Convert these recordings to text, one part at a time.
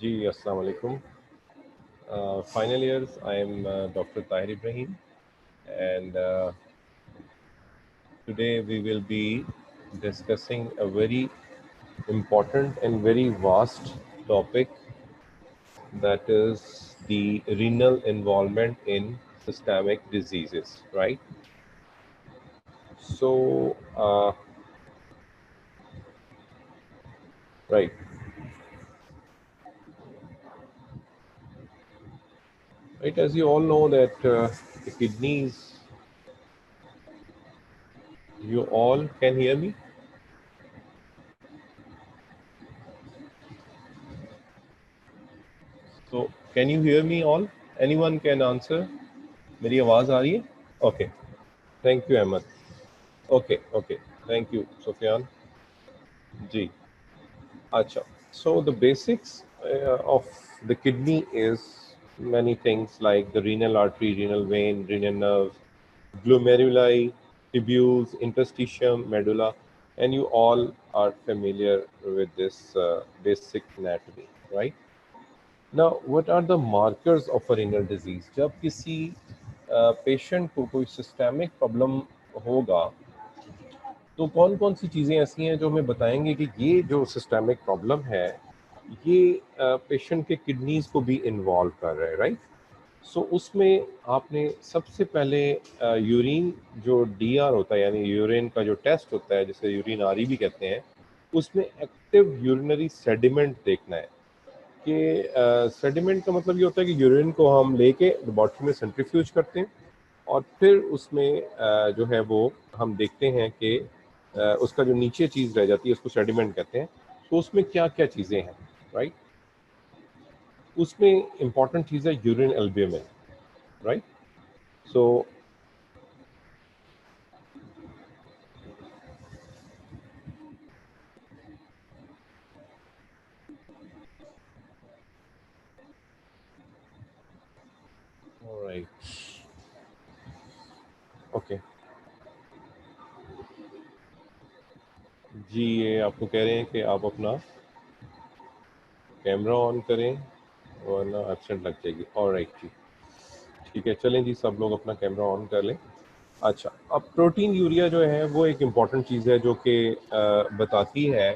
जी, अस्सलाम वालेकुम. Final years, I am Dr. Tahir Ibrahim, and today we will be discussing a very important and very vast topic, that is the renal involvement in systemic diseases, right? So, right, right, as you all know that the kidneys, you all can hear me? So, can you hear me all? Anyone can answer? मेरी आवाज़ आ रही है? Okay. Thank you, Ahmed. Okay, okay. Thank you, Sufyan. Ji. Acha. So the basics of the kidney is many things like the renal artery, renal vein, renal nerves, glomeruli, tubules, interstitium, medulla, and you all are familiar with this basic anatomy, right? Now, what are the markers of a renal disease? जब किसी patient को कोई systemic problem होगा, तो कौन कौन सी चीज़ें ऐसी हैं जो हमें बताएंगे कि ये जो सिस्टेमिक प्रॉब्लम है, ये पेशेंट के किडनीज को भी इन्वॉल्व कर रहा है, राइट? सो उसमें आपने सबसे पहले यूरिन जो डीआर होता है, यानी यूरिन का जो टेस्ट होता है, जिसे यूरिन आरई भी कहते हैं, उसमें एक्टिव यूरिनरी सेडिमेंट देखना है कि सेडिमेंट का मतलब ये होता है कि यूरिन को हम लेके लेबॉर्ट्री में सेंट्रीफ्यूज करते हैं और फिर उसमें जो है वो हम देखते हैं कि उसका जो नीचे चीज़ रह जाती है उसको सेडिमेंट कहते हैं. तो उसमें क्या क्या चीज़ें हैं, राइट? उसमें इंपॉर्टेंट चीज़ है यूरिन एल्ब्यूमिन, राइट? सो राइट, ओके. जी, ये आपको कह रहे हैं कि आप अपना कैमरा ऑन करें वरना एब्सेंट लग जाएगी. ऑलराइट जी, ठीक है, चलें जी, सब लोग अपना कैमरा ऑन कर लें. अच्छा, अब प्रोटीन यूरिया जो है वो एक इम्पॉर्टेंट चीज़ है जो कि बताती है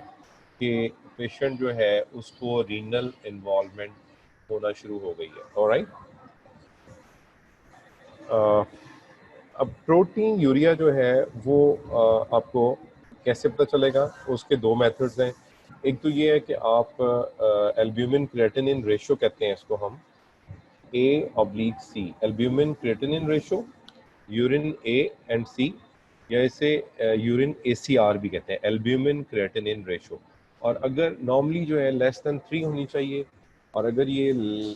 कि पेशेंट जो है उसको रीनल इन्वॉल्वमेंट होना शुरू हो गई है. ऑलराइट. अब प्रोटीन यूरिया जो है वो आपको कैसे पता चलेगा? उसके दो मेथड्स हैं. एक तो ये है कि आप एल्ब्यूमिन क्रिएटिनिन रेशो कहते हैं इसको हम, A/C, albumin creatinine ratio, urine A and C, या इसे यूरिन ACR भी कहते हैं, एल्ब्यूमिन क्रिएटिनिन रेशो. और अगर नॉर्मली जो है लेस देन 3 होनी चाहिए, और अगर ये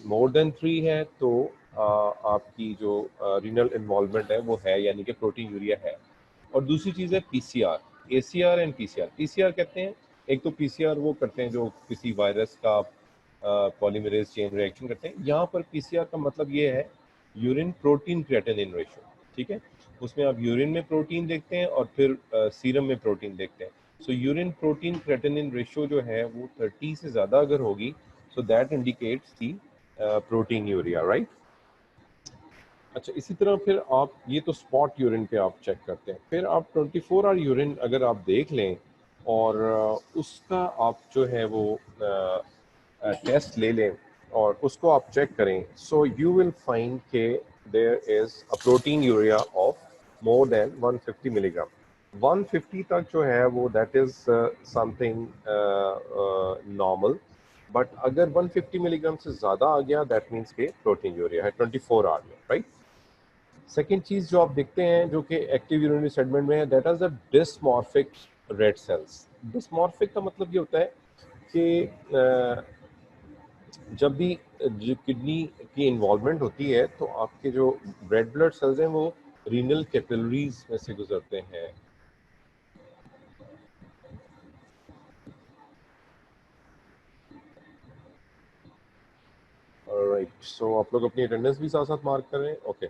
मोर देन 3 है तो आपकी जो रीनल इन्वॉल्वमेंट है वो है, यानी कि प्रोटीन यूरिया है. और दूसरी चीज़ है PCR, ACR and PCR. PCR कहते हैं, एक तो PCR वो करते हैं जो किसी वायरस का पॉलीमरेज चेन रिएक्शन करते हैं. यहाँ पर PCR का मतलब ये है यूरिन प्रोटीन क्रिएटिनिन रेशो, ठीक है? उसमें आप यूरिन में प्रोटीन देखते हैं और फिर सीरम में प्रोटीन देखते हैं. सो यूरिन प्रोटीन क्रिएटिनिन रेशो जो है वो 30 से ज़्यादा अगर होगी, सो that indicates the protein urea, right? अच्छा, इसी तरह फिर आप ये तो स्पॉट यूरिन पे आप चेक करते हैं. फिर आप 24 आवर यूरिन अगर आप देख लें और उसका आप जो है वो टेस्ट ले लें और उसको आप चेक करें, सो यू विल फाइंड के there is a proteinuria of more than 150 milligram. 150 तक जो है वो that is something normal. But अगर 150 मिलीग्राम से ज़्यादा आ गया, दैट मीन्स के प्रोटीन यूरिया है 24 आवर में, राइट? सेकेंड चीज़ जो आप देखते हैं जो कि एक्टिव यूरिनरी सेगमेंट में है, that is the dysmorphic red cells. Dysmorphic का मतलब ये होता है कि जब भी जो किडनी की इन्वॉल्वमेंट होती है तो आपके जो रेड ब्लड सेल्स हैं वो रीनल कैपिलरीज में से गुजरते हैं. राइट, सो आप लोग अपनी अटेंडेंस भी साथ साथ मार्क कर रहे हैं. ओके,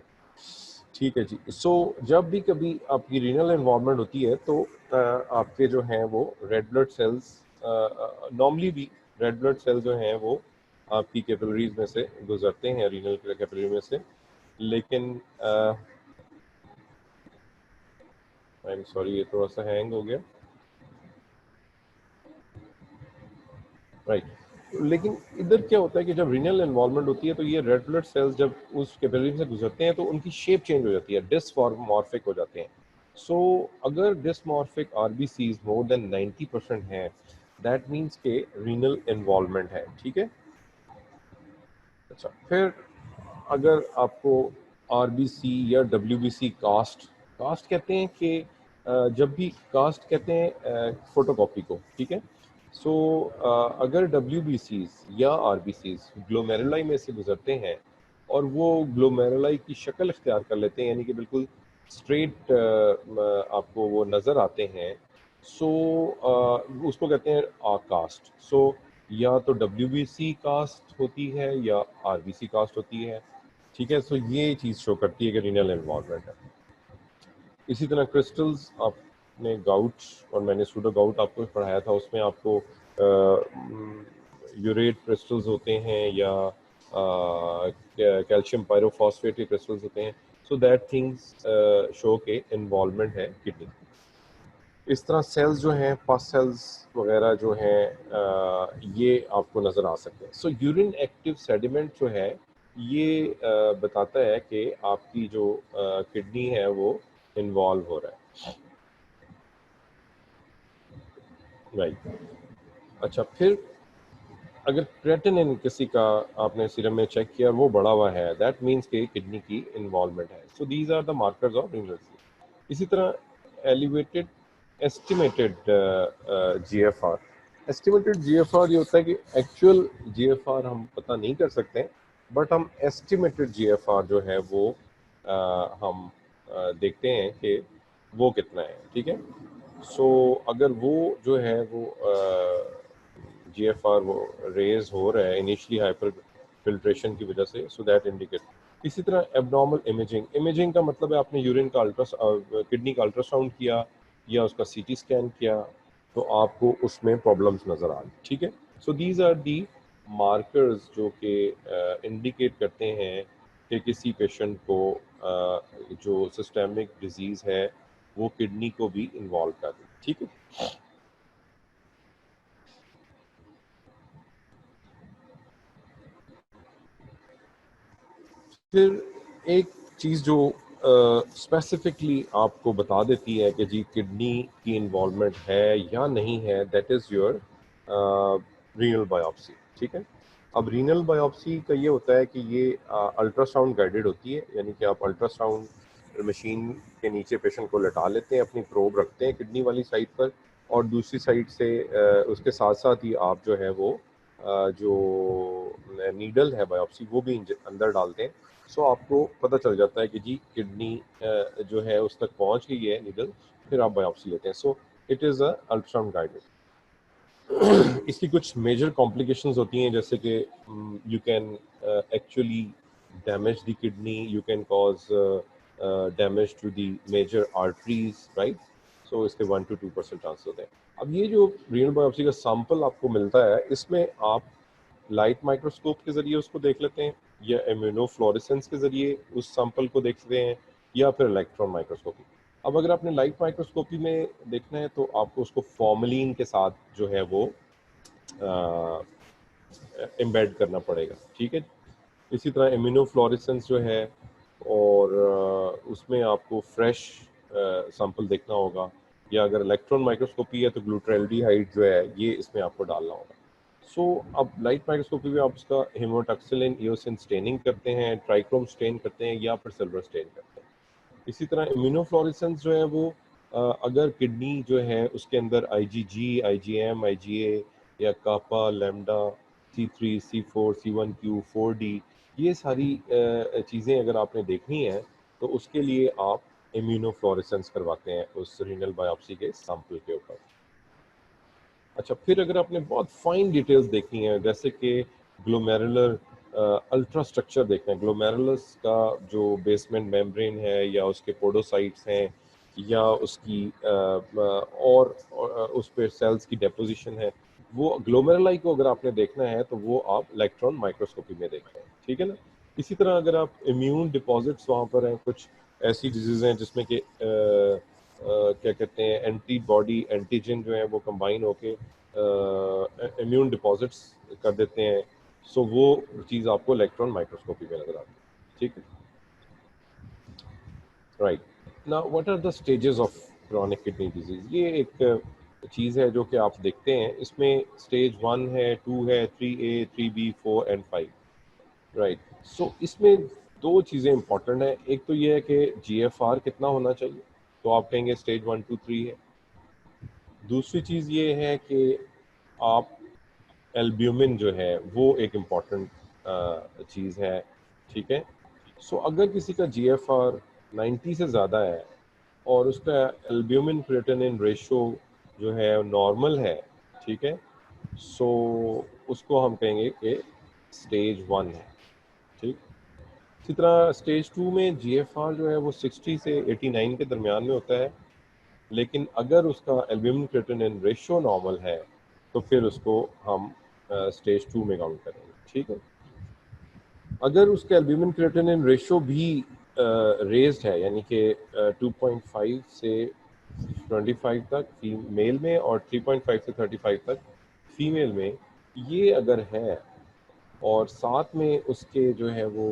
ठीक है जी. सो जब भी कभी आपकी रीनल इन्वॉल्वमेंट होती है तो आपके जो हैं वो रेड ब्लड सेल्स, नॉर्मली भी रेड ब्लड सेल्स जो हैं वो आपकी कैपिलरीज में से गुजरते हैं, रीनल कैपिलरी में से। लेकिन आई एम सॉरी, ये थोड़ा सा हैंग हो गया, राइट। लेकिन इधर क्या होता है कि जब रीनल इन्वॉल्वमेंट होती है तो ये रेड ब्लड सेल्स जब उस कैपिलरी से गुजरते हैं तो उनकी शेप चेंज हो जाती है, डिसमॉर्फिक हो जाते हैं। सो अगर डिसमॉर्फिक आरबीसीज मोर देन 90% है, दैट मीन्स के रीनल इन्वॉल्वमेंट है, ठीक है। अच्छा, फिर अगर आपको आरबीसी या डब्ल्यूबीसी कास्ट, कास्ट कहते हैं कि जब भी कास्ट कहते हैं फोटोकॉपी को, ठीक है। सो अगर डब्ल्यूबीसीज या आरबीसीज ग्लोमेरुलाई में से गुजरते हैं और वो ग्लोमेरुलाई की शक्ल इख्तियार कर लेते हैं, यानी कि बिल्कुल स्ट्रेट आपको वो नज़र आते हैं, सो उसको कहते हैं कास्ट। सो या तो डब्ल्यूबीसी कास्ट होती है या आरबीसी कास्ट होती है, ठीक है। सो ये चीज़ शो करती है कि रीनल इन्वॉल्वमेंट है। इसी तरह क्रिस्टल्स, आपने गाउट और मैंने सूडो गाउट आपको पढ़ाया था, उसमें आपको यूरेट क्रिस्टल्स होते हैं या कैल्शियम पायरोफॉस्फेट के क्रिस्टल्स होते हैं। सो दैट थिंग्स शो के इन्वॉल्वमेंट है किडनी। इस तरह सेल्स जो हैं, पस सेल्स वगैरह जो हैं, ये आपको नज़र आ सकते हैं। सो यूरिन एक्टिव सेडिमेंट जो है ये बताता है कि आपकी जो किडनी है वो इन्वॉल्व हो रहा है, राइट। अच्छा, फिर अगर क्रेटिनिन किसी का आपने सीरम में चेक किया और वो बढ़ा हुआ है, दैट मीन्स कि किडनी की इन्वॉल्वमेंट है। So these are the markers of renal disease. इसी तरह elevated estimated GFR, estimated GFR ये होता है कि एक्चुअल जीएफआर हम पता नहीं कर सकते, बट हम एस्टिमेटेड जीएफआर जो है वो हम देखते हैं कि वो कितना है, ठीक है। सो अगर वो जो है वो जीएफआर वो रेज हो रहा है इनिशियली हाइपर फिल्ट्रेशन की वजह से, सो दैट इंडिकेट। इसी तरह एबनॉर्मल इमेजिंग, इमेजिंग का मतलब है आपने यूरिन का किडनी का अल्ट्रासाउंड किया या उसका सीटी स्कैन किया तो आपको उसमें प्रॉब्लम्स नज़र आ गई, ठीक है। So these are the markers जो कि इंडिकेट करते हैं कि किसी पेशेंट को जो सिस्टेमिक डिजीज़ है वो किडनी को भी इन्वॉल्व कर रही है, ठीक है। फिर एक चीज़ जो स्पेसिफिकली आपको बता देती है कि जी किडनी की इन्वॉल्वमेंट है या नहीं है, that is your renal biopsy, ठीक है। अब रीनल बायोप्सी का ये होता है कि ये अल्ट्रासाउंड गाइडेड होती है, यानी कि आप अल्ट्रासाउंड मशीन के नीचे पेशेंट को लेटा लेते हैं, अपनी प्रोब रखते हैं किडनी वाली साइड पर, और दूसरी साइड से उसके साथ साथ ही आप जो है वो जो नीडल है बायोप्सी वो भी अंदर डालते हैं। सो आपको पता चल जाता है कि जी किडनी जो है उस तक पहुंच गई है नीडल, फिर आप बायोप्सी लेते हैं। So it is a ultrasound guided. इसकी कुछ मेजर कॉम्प्लिकेशंस होती हैं, जैसे कि you can actually damage the kidney, you can cause damage to the major arteries, right. So इसके 1 to 2% चांस होते हैं। अब ये जो रीनल बायोप्सी का सैंपल आपको मिलता है, इसमें आप लाइट माइक्रोस्कोप के जरिए उसको देख लेते हैं या इम्यूनोफ्लोरेसेंस के जरिए उस सैंपल को देखते हैं या फिर इलेक्ट्रॉन माइक्रोस्कोपी। अब अगर आपने लाइट माइक्रोस्कोपी में देखना है तो आपको उसको फॉर्मलिन के साथ जो है वो एम्बेड करना पड़ेगा, ठीक है। इसी तरह इम्यूनोफ्लोरेसेंस जो है, और उसमें आपको फ्रेश सैंपल देखना होगा, या अगर इलेक्ट्रॉन माइक्रोस्कोपी है तो ग्लूटाल्डिहाइड जो है ये इसमें आपको डालना होगा। सो अब लाइट माइक्रोस्कोपी में आप उसका हेमोटॉक्सिलिन ईओसिन स्टेनिंग करते हैं, ट्राइक्रोम स्टेन करते हैं या फिर सिल्वर स्टेन करते हैं। इसी तरह इम्यूनोफ्लोरेसेंस जो है वो अगर किडनी जो है उसके अंदर आईजीजी, आईजीएम, आईजीए या कापा, lambda, C3, C4, C1Q, 4D, ये सारी चीज़ें अगर आपने देखनी है तो उसके लिए आप इम्यूनोफ्लोरेसेंस करवाते हैं उस रीनल बायोप्सी के सैंपल के ऊपर। अच्छा, फिर अगर आपने बहुत फाइन डिटेल्स देखनी है, जैसे कि ग्लोमेरुलर अल्ट्रा स्ट्रक्चर देखना है, ग्लोमेरुलस का जो बेसमेंट मेम्ब्रेन है या उसके पोडोसाइट्स हैं या उसकी और उस पर सेल्स की डेपोजिशन है, वो ग्लोमेरुलाई को अगर आपने देखना है तो वो आप इलेक्ट्रॉन माइक्रोस्कोपी में देखते हैं, ठीक है ना। इसी तरह अगर आप इम्यून डिपॉजिट्स वहाँ पर हैं, कुछ ऐसी डिजीज़ हैं जिसमें कि क्या कहते हैं एंटीबॉडी एंटीजन जो है वो कंबाइन होके इम्यून डिपॉजिट्स कर देते हैं, सो वो चीज़ आपको इलेक्ट्रॉन माइक्रोस्कोपी में नजर आती है, ठीक है। Right, now what are the stages of chronic kidney disease. ये एक चीज़ है जो कि आप देखते हैं, इसमें स्टेज 1 है, 2 है, 3A 3B 4 एंड 5। राइट, सो इसमें दो चीज़ें इंपॉर्टेंट है। एक तो ये है कि GFR कितना होना चाहिए, तो आप कहेंगे स्टेज 1 2 3 है। दूसरी चीज़ ये है कि आप एल्ब्यूमिन जो है वो एक इम्पॉर्टेंट चीज़ है, ठीक है। सो अगर किसी का GFR 90 से ज़्यादा है और उसका एल्ब्यूमिन क्रिएटिनिन रेशो जो है नॉर्मल है, ठीक है, सो उसको हम कहेंगे कि स्टेज 1 है, ठीक। इसी तरह स्टेज 2 में GFR जो है वो 60 से 89 के दरमियान में होता है, लेकिन अगर उसका एल्ब्यूमिन क्रिएटिनिन रेशियो नॉर्मल है तो फिर उसको हम स्टेज 2 में काउंट करेंगे, ठीक है। अगर उसका एल्ब्यूमिन क्रिएटिनिन रेशियो भी रेज्ड है, यानी कि 2.5 से 25 तक मेल में और 3.5 से 35 तक फीमेल में, ये अगर है और साथ में उसके जो है वो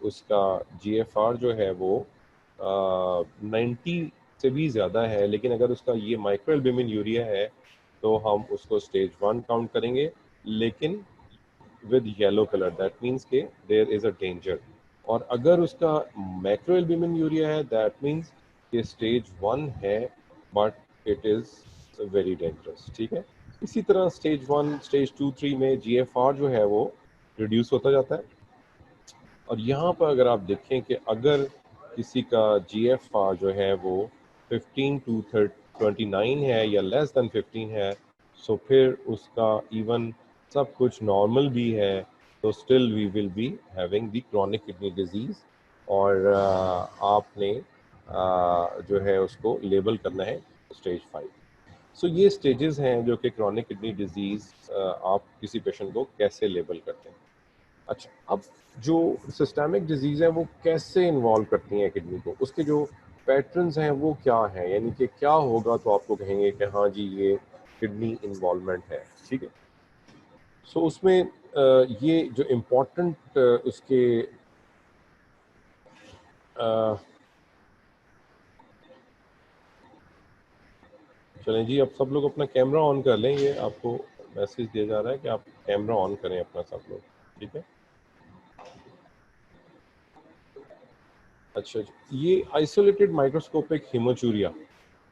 उसका GFR जो है वो 90 से भी ज़्यादा है, लेकिन अगर उसका ये माइक्रो एल्ब्यूमिन यूरिया है तो हम उसको स्टेज 1 काउंट करेंगे, लेकिन with yellow colour, that means के देयर इज़ अ डेंजर। और अगर उसका मैक्रो एल्ब्यूमिन यूरिया है दैट मीन्स कि स्टेज 1 है but it is very dangerous, ठीक है। इसी तरह स्टेज 1 स्टेज 2 3 में GFR जो है वो रिड्यूस होता जाता है। और यहाँ पर अगर आप देखें कि अगर किसी का GFR जो है वो 15 to 29 है या लेस देन 15 है, सो फिर उसका इवन सब कुछ नॉर्मल भी है, तो still we will be having the chronic kidney disease. और आपने जो है उसको लेबल करना है स्टेज 5। सो ये स्टेजेस हैं जो कि क्रॉनिक किडनी डिजीज आप किसी पेशेंट को कैसे लेबल करते हैं। अच्छा, अब जो सिस्टेमिक डिजीज़ है वो कैसे इन्वॉल्व करती हैं किडनी को, उसके जो पैटर्न्स हैं वो क्या हैं, यानी कि क्या होगा तो आपको कहेंगे कि हाँ जी ये किडनी इन्वॉल्वमेंट है, ठीक है। सो उसमें ये जो इम्पोर्टेंट उसके अ, चलें जी, अब सब लोग अपना कैमरा ऑन कर लें, ये आपको मैसेज दिया जा रहा है कि आप कैमरा ऑन करें अपना सब लोग, ठीक है। अच्छा जी, ये आइसोलेटेड माइक्रोस्कोपिक हीमोचूरिया,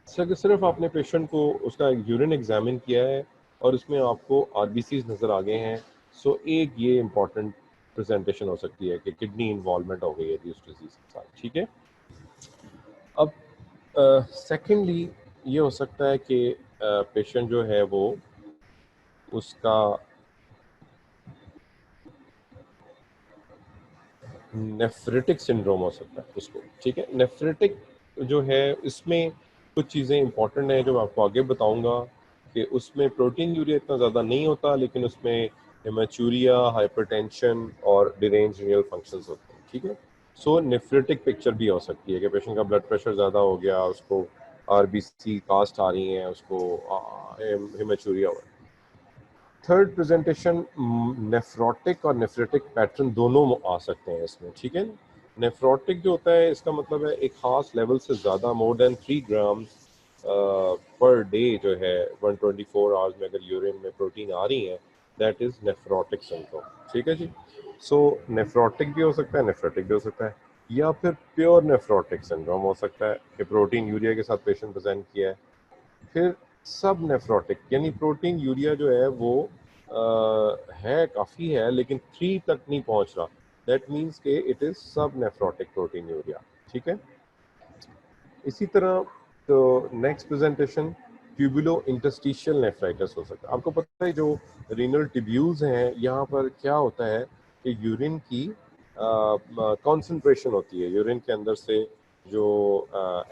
सिर्फ आपने पेशेंट को उसका यूरिन एग्जामिन किया है और उसमें आपको RBCs नज़र आ गए हैं, सो एक ये इम्पॉर्टेंट प्रेजेंटेशन हो सकती है कि किडनी इन्वॉल्वमेंट हो गई है इस डिजीज के साथ, ठीक है। अब सेकेंडली ये हो सकता है कि पेशेंट जो है वो उसका नेफ्रेटिक सिंड्रोम हो सकता है उसको, ठीक है। नेफ्रेटिक जो है इसमें कुछ चीज़ें इंपॉर्टेंट हैं जो मैं आपको आगे बताऊंगा कि उसमें प्रोटीन यूरिया इतना ज़्यादा नहीं होता, लेकिन उसमें हेमाचूरिया, हाइपरटेंशन और डिरेंज रीनल फंक्शंस होते हैं, ठीक है। सो नेफ्रेटिक पिक्चर भी हो सकती है कि पेशेंट का ब्लड प्रेशर ज़्यादा हो गया, उसको RBC कास्ट आ रही हैं, उसको हेमाचूरिया हो। थर्ड प्रेजेंटेशन नेफ्रोटिक और नेफ्रेटिक पैटर्न दोनों आ सकते हैं इसमें, ठीक है। नेफ्रोटिक जो होता है इसका मतलब है एक खास लेवल से ज़्यादा, मोर देन 3 ग्राम पर डे जो है 124 आवर्स में अगर यूरिन में प्रोटीन आ रही है, दैट इज़ नेफ्रोटिक सिंड्रोम, ठीक है जी। सो नेफ्रोटिक भी हो सकता है, नेफ्रेटिक भी हो सकता है, या फिर प्योर नेफ्रोटिक सिंड्रोम हो सकता है कि प्रोटीन यूरिया के साथ पेशेंट प्रेजेंट किया है। फिर सब नेफ्रोटिक, यानी प्रोटीन यूरिया जो है वो है काफ़ी है लेकिन 3 तक नहीं पहुंच रहा, दैट मीन्स के इट इज़ सब नेफ्रोटिक प्रोटीन यूरिया, ठीक है। इसी तरह तो next presentation tubulo interstitial nephritis हो सकता है। आपको पता है जो रीनल ट्यूब्यूल्स हैं यहाँ पर क्या होता है कि यूरिन की कंसंट्रेशन होती है, यूरिन के अंदर से जो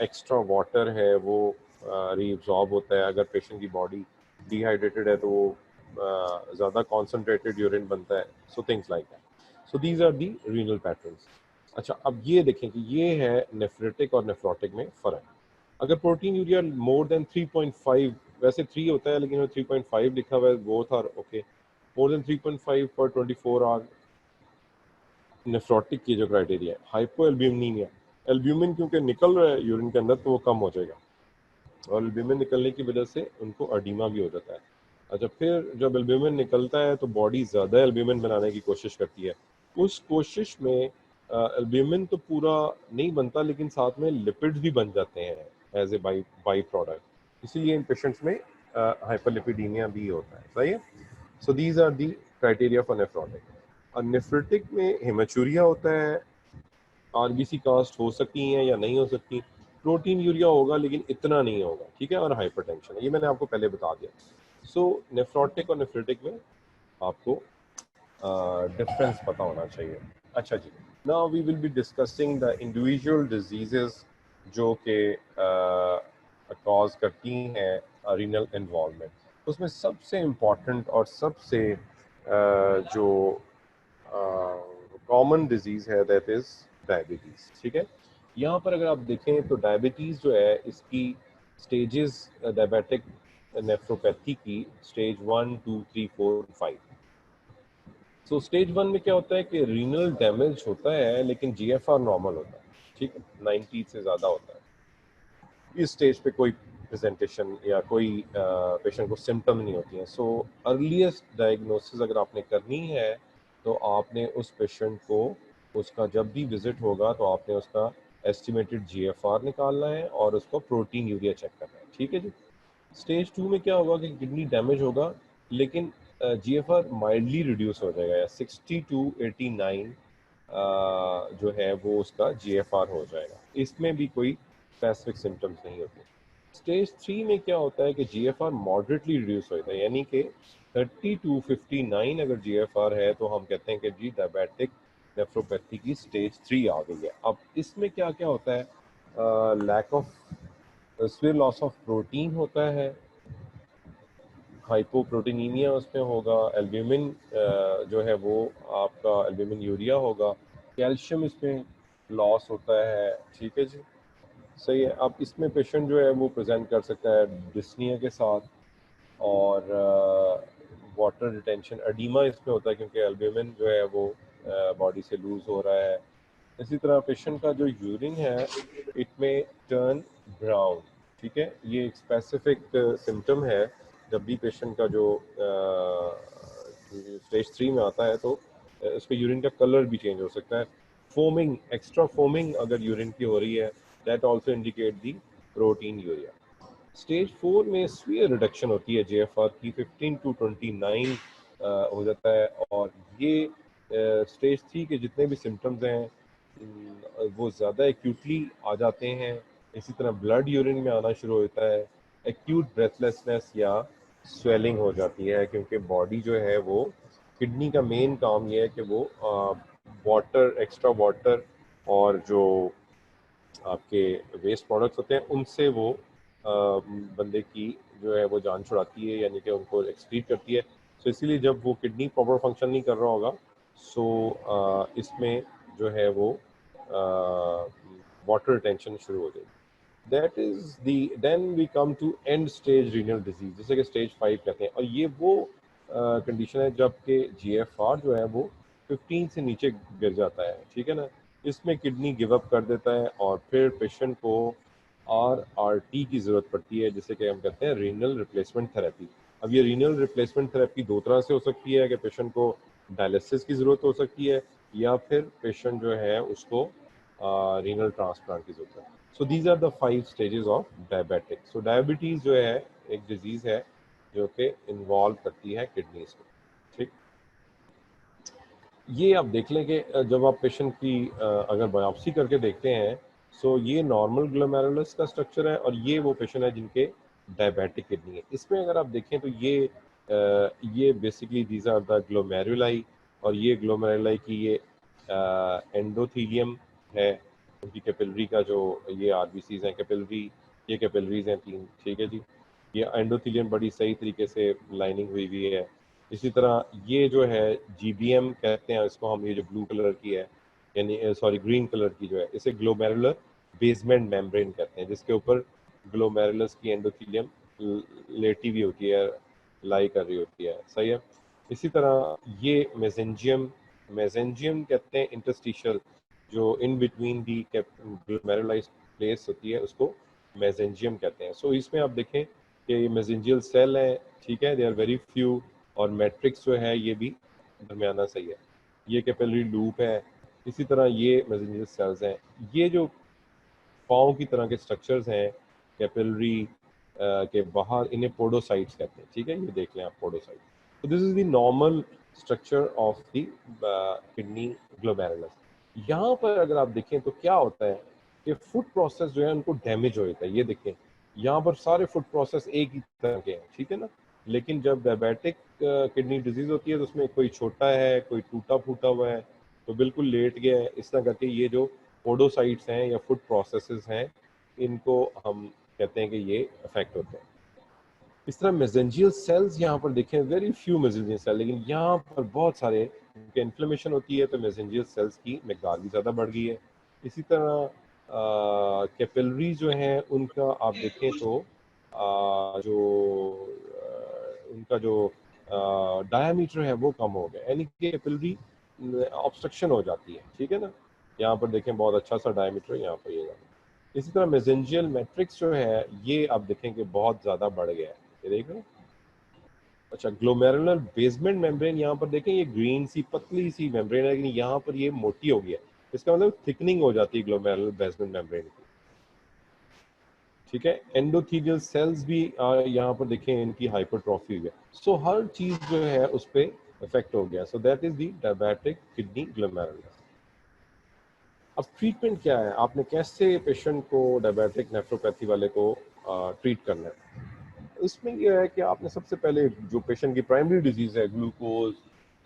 एक्स्ट्रा वाटर है वो रीअब्सॉर्ब होता है अगर पेशेंट की बॉडी डिहाइड्रेटेड है तो वो ज़्यादा कॉन्सेंट्रेटेड यूरिन बनता है, so things like that. So these are the renal patterns. अच्छा, अब ये देखें कि ये है नेफ्रेटिक और नेफ्रोटिक में फ़र्क। अगर प्रोटीन यूरिया मोर देन 3.5, वैसे 3 होता है लेकिन 3.5 लिखा हुआ है, both are okay, more than 3.5 पर 24 आवर नेफ्रोटिक की जो क्राइटेरिया है। हाइपो एल्ब्यूमिनीमिया, एल्ब्यूमिन क्योंकि निकल रहा है यूरिन के अंदर तो वो कम हो जाएगा, और एल्ब्यूमिन निकलने की वजह से उनको अडीमा भी हो जाता है। अच्छा, फिर जब एल्ब्यूमिन निकलता है तो बॉडी ज़्यादा एल्ब्यूमिन बनाने की कोशिश करती है। उस कोशिश में एल्ब्यूमिन तो पूरा नहीं बनता, लेकिन साथ में लिपिड्स भी बन जाते हैं एज ए बाई प्रोडक्ट, इसीलिए इन पेशेंट्स में हाइपरलिपिडीमिया भी होता है। सही है। So these are the criteria for nephrotic. और नेफ्रेटिक में हेमाचूरिया होता है, आरबीसी कास्ट हो सकती हैं या नहीं हो सकती, प्रोटीन यूरिया होगा लेकिन इतना नहीं होगा, ठीक है, और हाइपरटेंशन है, ये मैंने आपको पहले बता दिया। सो नेफ्रोटिक और नेफ्रेटिक में आपको डिफरेंस पता होना चाहिए। अच्छा जी, now we will be discussing the individual diseases जो कि कॉज करती हैं रीनल इन्वॉल्वमेंट। उसमें सबसे इम्पॉर्टेंट और सबसे जो कॉमन डिजीज़ है दैट इज़ डायबिटीज़। ठीक है, यहाँ पर अगर आप देखें तो डायबिटीज़ जो है इसकी स्टेजेस डायबिटिक नेफ्रोपैथी की स्टेज 1, 2, 3, 4, 5। सो स्टेज 1 में क्या होता है कि रीनल डैमेज होता है लेकिन जीएफआर नॉर्मल होता है, ठीक है, 90 से ज़्यादा होता है। इस स्टेज पे कोई प्रेजेंटेशन या कोई पेशेंट को सिम्टम नहीं होती हैं। सो अर्लीस्ट डायग्नोसिस अगर आपने करनी है तो आपने उस पेशेंट को, उसका जब भी विजिट होगा तो आपने उसका एस्टिमेटेड जीएफआर निकालना है और उसको प्रोटीन यूरिया चेक करना है। ठीक है जी। स्टेज 2 में क्या होगा कि किडनी डैमेज होगा लेकिन जीएफआर माइल्डली रिड्यूस हो जाएगा, या 60 टू 89 जो है वो उसका जीएफआर हो जाएगा, इसमें भी कोई स्पेसिफिक सिम्टम्स नहीं होते। स्टेज 3 में क्या होता है कि जीएफआर मॉडरेटली रिड्यूस होता है, यानी कि 30 टू 59 अगर जीएफआर है तो हम कहते हैं कि जी डायबिटिक नेफ्रोपैथी की स्टेज 3 आ गई है। अब इसमें क्या क्या होता है, लैक ऑफ फिर लॉस ऑफ प्रोटीन होता है, हाइपोप्रोटीनीमिया उसमें होगा, एल्ब्यूमिन जो है वो आपका एल्ब्यूमिन यूरिया होगा, कैल्शियम इसमें लॉस होता है। ठीक है जी, सही है। अब इसमें पेशेंट जो है वो प्रेजेंट कर सकता है डिस्निया के साथ, और वाटर रिटेंशन एडीमा इसमें होता है क्योंकि एल्ब्यूमिन जो है वो बॉडी से लूज हो रहा है। इसी तरह पेशेंट का जो यूरिन है इट में टर्न ब्राउन। ठीक है, ये एक स्पेसिफिक सिम्टम है जब भी पेशेंट का जो स्टेज 3 में आता है तो उसका यूरिन का कलर भी चेंज हो सकता है। फोमिंग, एक्स्ट्रा फोमिंग अगर यूरिन की हो रही है, that also indicate the protein urea. Stage 4 में स्वीयर रिडक्शन होती है जेएफआर की, 15 टू 29 हो जाता है, और ये स्टेज 3 के जितने भी सिम्टम्स हैं वो ज़्यादा एक्यूटली आ जाते हैं। इसी तरह ब्लड यूरिन में आना शुरू होता है, एक्यूट ब्रेथलेसनेस या स्वेलिंग हो जाती है, क्योंकि बॉडी जो है वो, किडनी का मेन काम ये है कि वो वाटर, एक्स्ट्रा वाटर और जो आपके वेस्ट प्रोडक्ट्स होते हैं उनसे वो बंदे की जो है वो जान छुड़ाती है, यानी कि उनको एक्सक्रीट करती है। सो इसीलिए जब वो किडनी प्रॉपर फंक्शन नहीं कर रहा होगा सो इसमें जो है वो वाटर रिटेंशन शुरू हो जाएगी। That is the, then we come to end stage renal disease, जैसे कि स्टेज 5 कहते हैं, और ये वो कंडीशन है जबकि जीएफआर जो है वो 15 से नीचे गिर जाता है। ठीक है ना, इसमें किडनी गिव अप कर देता है और फिर पेशेंट को आरआरटी की ज़रूरत पड़ती है, जिसे कि हम कहते हैं रीनल रिप्लेसमेंट थेरेपी। अब ये रीनल रिप्लेसमेंट थेरेपी दो तरह से हो सकती है कि पेशेंट को डायलिसिस की ज़रूरत हो सकती है या फिर पेशेंट जो है उसको रीनल ट्रांसप्लांट की ज़रूरत है। So these are the 5 stages of diabetic. So diabetes जो है एक डिजीज़ है जो कि इन्वॉल्व करती है किडनीज को। ठीक, ये आप देख लें कि जब आप पेशेंट की अगर बायोप्सी करके देखते हैं, सो ये नॉर्मल ग्लोमेरुलस का स्ट्रक्चर है और ये वो पेशेंट है जिनके डायबिटिक किडनी है। इसमें अगर आप देखें तो ये basically these are the glomeruli, और ये ग्लोमेरुलाई की ये एंडोथीलियम है, उनकी कैपिलरी का जो ये आरबीसीज हैं कैपिलरी, ये कैपिलरीज हैं 3। ठीक है जी। ये एंडोथेलियम बड़ी सही तरीके से लाइनिंग हुई हुई है। इसी तरह ये जो है जीबीएम कहते हैं इसको हम, ये जो ब्लू कलर की है, यानी सॉरी ग्रीन कलर की जो है, इसे ग्लोमेरुलर बेसमेंट मेम्ब्रेन कहते हैं, जिसके ऊपर ग्लोमेरुलस की एंडोथेलियम लेटी हुई होती है, लाई कर रही होती है, सही है। इसी तरह ये मेसेंजियम, मेसेंजियम कहते हैं इंटरस्टिशियल, जो इन बिटवीन दी ग्लोमेरुलाइज प्लेस होती है उसको मेसेंजियम कहते हैं। सो इसमें आप देखें कि ये मेसेंजियल सेल है, ठीक है, दे आर वेरी फ्यू, और मैट्रिक्स जो है ये भी दरमियाना सही है। ये कैपिलरी लूप है। इसी तरह ये मेसेंजियल सेल्स हैं। ये जो पाँव की तरह के स्ट्रक्चर्स हैं कैपिलरी के बाहर, इन्हें पोडोसाइट्स कहते हैं, ठीक है, ये देख लें आप पोडोसाइट। तो this is the normal structure of the kidney glomerulus. यहाँ पर अगर आप देखें तो क्या होता है कि फूड प्रोसेस जो है उनको डैमेज हो जाता है। ये देखें यहाँ पर सारे फूड प्रोसेस एक ही तरह के हैं, ठीक है ना, लेकिन जब डायबिटिक किडनी डिजीज होती है तो उसमें कोई छोटा है, कोई टूटा फूटा हुआ है, तो बिल्कुल लेट गया है, इस तरह करके ये जो पोडोसाइट्स हैं या फूड प्रोसेसेस हैं, इनको हम कहते हैं कि ये अफेक्ट होते हैं। इस तरह मेसेंजियल सेल्स यहाँ पर देखें, वेरी फ्यू मेसेंजियल सेल, लेकिन यहाँ पर बहुत सारे, क्योंकि इन्फ्लेमेशन होती है तो मेसेंजियल सेल्स की मकदार भी ज़्यादा बढ़ गई है। इसी तरह कैपिलरी जो हैं उनका आप देखें तो उनका जो डायामीटर है वो कम हो गया, यानी कि कैपिलरी ऑब्स्ट्रक्शन हो जाती है, ठीक है ना। यहाँ पर देखें बहुत अच्छा सा डायमीटर, यहाँ पर ये। इसी तरह मेसेंजियल मैट्रिक्स जो है ये आप देखेंगे बहुत ज़्यादा बढ़ गया है, ये देख रहे हैं। अच्छा, ग्लोमेरुलर बेसमेंट मेम्ब्रेन, यहाँ पर देखें ये ग्रीन सी पतली सी मेम्ब्रेन है, लेकिन यहाँ पर ये मोटी हो गई है, इसका मतलब थिकनिंग हो जाती है ग्लोमेरुलर बेसमेंट मेम्ब्रेन की, ठीक है। एंडोथेलियल सेल्स भी यहाँ पर देखें इनकी हाइपरट्रॉफी हुई है। सो हर चीज जो है उस पर इफेक्ट हो गया। So that is the diabetic kidney glomerulus. अब ट्रीटमेंट क्या है, आपने कैसे पेशेंट को, डायबिटिक नेफ्रोपैथी वाले को ट्रीट करना है। इसमें यह है कि आपने सबसे पहले जो पेशेंट की प्राइमरी डिजीज है, ग्लूकोज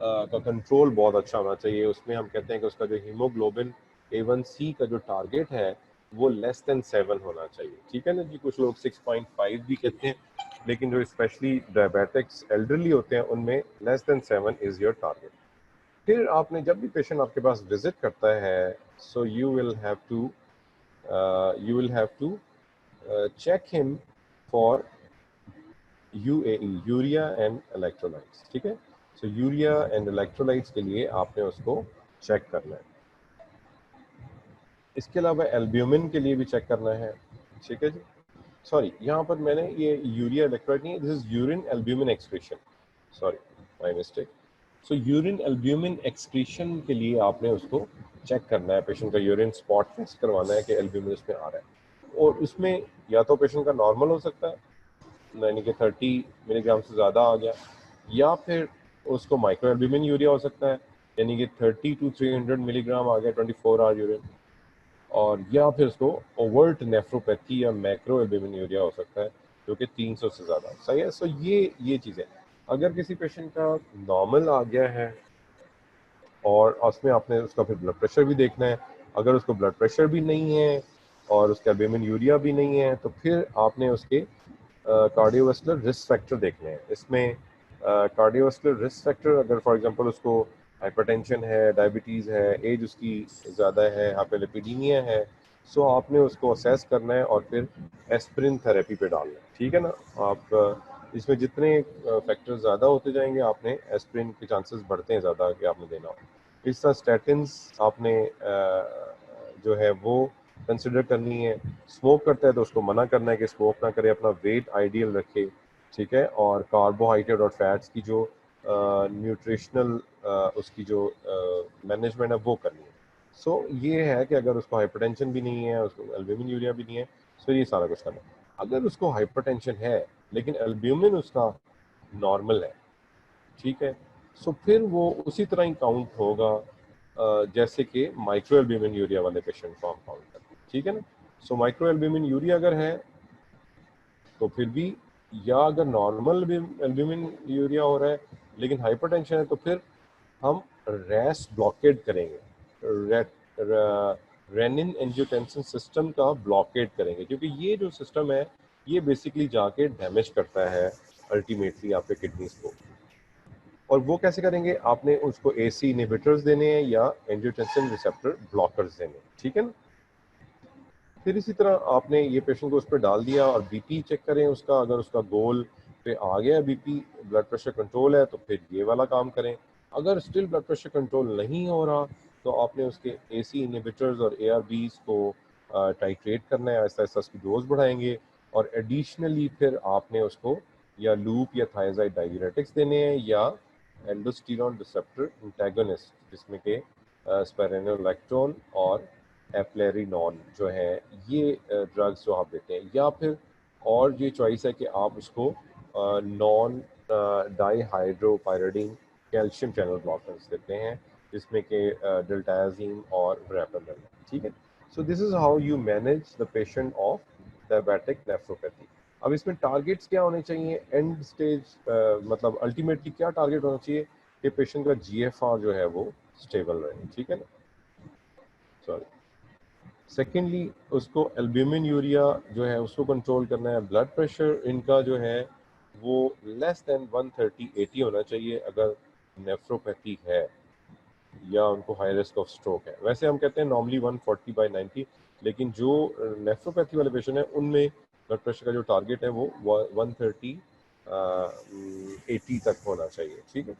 का कंट्रोल बहुत अच्छा होना चाहिए। उसमें हम कहते हैं कि उसका जो हीमोग्लोबिन A1C का जो टारगेट है वो <7 होना चाहिए, ठीक है ना जी। कुछ लोग 6.5 भी कहते हैं, लेकिन जो स्पेशली डायबिटिक्स एल्डरली होते हैं उनमें <7 इज योर टारगेट। फिर आपने जब भी पेशेंट आपके पास विजिट करता है, so you will have to check him for UAE, urea and electrolytes, ठीक है। सो यूरिया एंड इलेक्ट्रोलाइट्स के लिए आपने उसको चेक करना है। इसके अलावा एल्ब्यूमिन के लिए भी चेक करना है, ठीक है जी। सॉरी, यहाँ पर मैंने ये यूरिया इलेक्ट्रोलाइट नहीं, this is urine albumin excretion, sorry my mistake. So urine albumin excretion के लिए आपने उसको चेक करना है, पेशेंट का यूरिन स्पॉट टेस्ट करवाना है कि एल्ब्यूमिन उसमें आ रहा है, और उसमें या तो पेशेंट का नॉर्मल हो सकता है, यानी कि 30 मिलीग्राम से ज़्यादा आ गया, या फिर उसको माइक्रो एल्ब्यूमिन यूरिया हो सकता है, यानी कि 30 to 300 मिलीग्राम आ गया 24 आवर यूरिन, और या फिर उसको ओवर्ट नेफ्रोपैथी या मैक्रो एल्ब्यूमिन यूरिया हो सकता है, जो कि 300 से ज़्यादा, सही है। सो ये चीज़ें, अगर किसी पेशेंट का नॉर्मल आ गया है और उसमें आपने उसका फिर ब्लड प्रेशर भी देखना है, अगर उसको ब्लड प्रेशर भी नहीं है और उसका एल्ब्यूमिन यूरिया भी नहीं है, तो फिर आपने उसके कार्डियोवास्कुलर रिस्क फैक्टर देखने हैं। इसमें कार्डियोवास्कुलर रिस्क फैक्टर, अगर फॉर एग्जांपल उसको हाइपरटेंशन है, डायबिटीज़ है, एज उसकी ज़्यादा है, हाइपरलिपिडीमिया है, सो आपने उसको असेस करना है और फिर एस्पिरिन थेरेपी पे डालना है, ठीक है ना। आप इसमें जितने फैक्टर ज़्यादा होते जाएंगे, आपने एस्पिरिन के चांसेस बढ़ते हैं ज़्यादा कि आपने देना हो। इस तरह स्टैटिन्स आपने जो है वो कंसिडर करनी है। स्मोक करता है तो उसको मना करना है कि स्मोक ना करे, अपना वेट आइडियल रखे, ठीक है, और कार्बोहाइड्रेट और फैट्स की जो न्यूट्रिशनल उसकी जो मैनेजमेंट है वो करनी है। सो ये है कि अगर उसको हाइपरटेंशन भी नहीं है, उसको एल्ब्यूमिन यूरिया भी नहीं है, सो ये सारा कुछ करना है। अगर उसको हाइपरटेंशन है लेकिन एल्ब्यूमिन उसका नॉर्मल है, ठीक है, सो फिर वो उसी तरह ही काउंट होगा जैसे कि माइक्रो एल्ब्यूमिन यूरिया वाले पेशेंट को हम काउंट करते हैं, ठीक है ना। सो माइक्रो एल्ब्यूमिन यूरिया अगर है तो फिर भी, या अगर नॉर्मल एल्ब्यूमिन यूरिया हो रहा है लेकिन हाइपरटेंशन है, तो फिर हम रेस ब्लॉकेड करेंगे, रेनिन एंजियोटेंसिन सिस्टम का ब्लॉकेड करेंगे, क्योंकि ये जो सिस्टम है ये बेसिकली जाके डैमेज करता है अल्टीमेटली आपके किडनीज को। और वो कैसे करेंगे, आपने उसको एसी इनहिबिटर्स देने हैं या एंजियोटेंसिन रिसेप्टर ब्लॉकर्स देने हैं, ठीक है ना। फिर इसी तरह आपने ये पेशेंट को उस पर डाल दिया और बीपी चेक करें उसका, अगर उसका गोल पे आ गया बीपी, ब्लड प्रेशर कंट्रोल है, तो फिर ये वाला काम करें। अगर स्टिल ब्लड प्रेशर कंट्रोल नहीं हो रहा तो आपने उसके एसी इनहिबिटर्स और एआरबीज को टाइट्रेट करना है, आहिस्ता आहिस्ता उसकी डोज बढ़ाएंगे। और एडिशनली फिर आपने उसको या लूप या थायजाइड डाययूरेटिक्स देने हैं या एल्डोस्टेरोन रिसेप्टर इंटेगोनिस्ट जिसमें के स्पेरेनोलैक्टोन और एप्लेरिनॉन जो है, ये ड्रग्स जो आप देते हैं। या फिर और ये चॉइस है कि आप उसको नॉन डाईहाइड्रोपायरिडीन कैल्शियम चैनल ब्लॉकर्स देते हैं जिसमें कि डिल्टायाजीन और वेरापेरिन, ठीक है। सो this is how you manage the patient of diabetic nephropathy. अब इसमें टारगेट्स क्या होने चाहिए, एंड स्टेज मतलब अल्टीमेटली क्या टारगेट होना चाहिए कि पेशेंट का जीएफआर जो है वो स्टेबल रहे, ठीक है ना। सॉरी, सेकेंडली उसको एल्ब्यूमिन यूरिया जो है उसको कंट्रोल करना है। ब्लड प्रेशर इनका जो है वो लेस देन 130/80 होना चाहिए अगर नेफ्रोपैथी है या उनको हाई रिस्क ऑफ स्ट्रोक है। वैसे हम कहते हैं नॉर्मली 140/90, लेकिन जो नेफ्रोपैथी वाले पेशेंट हैं उनमें ब्लड प्रेशर का जो टारगेट है वो 130/80 तक होना चाहिए, ठीक है।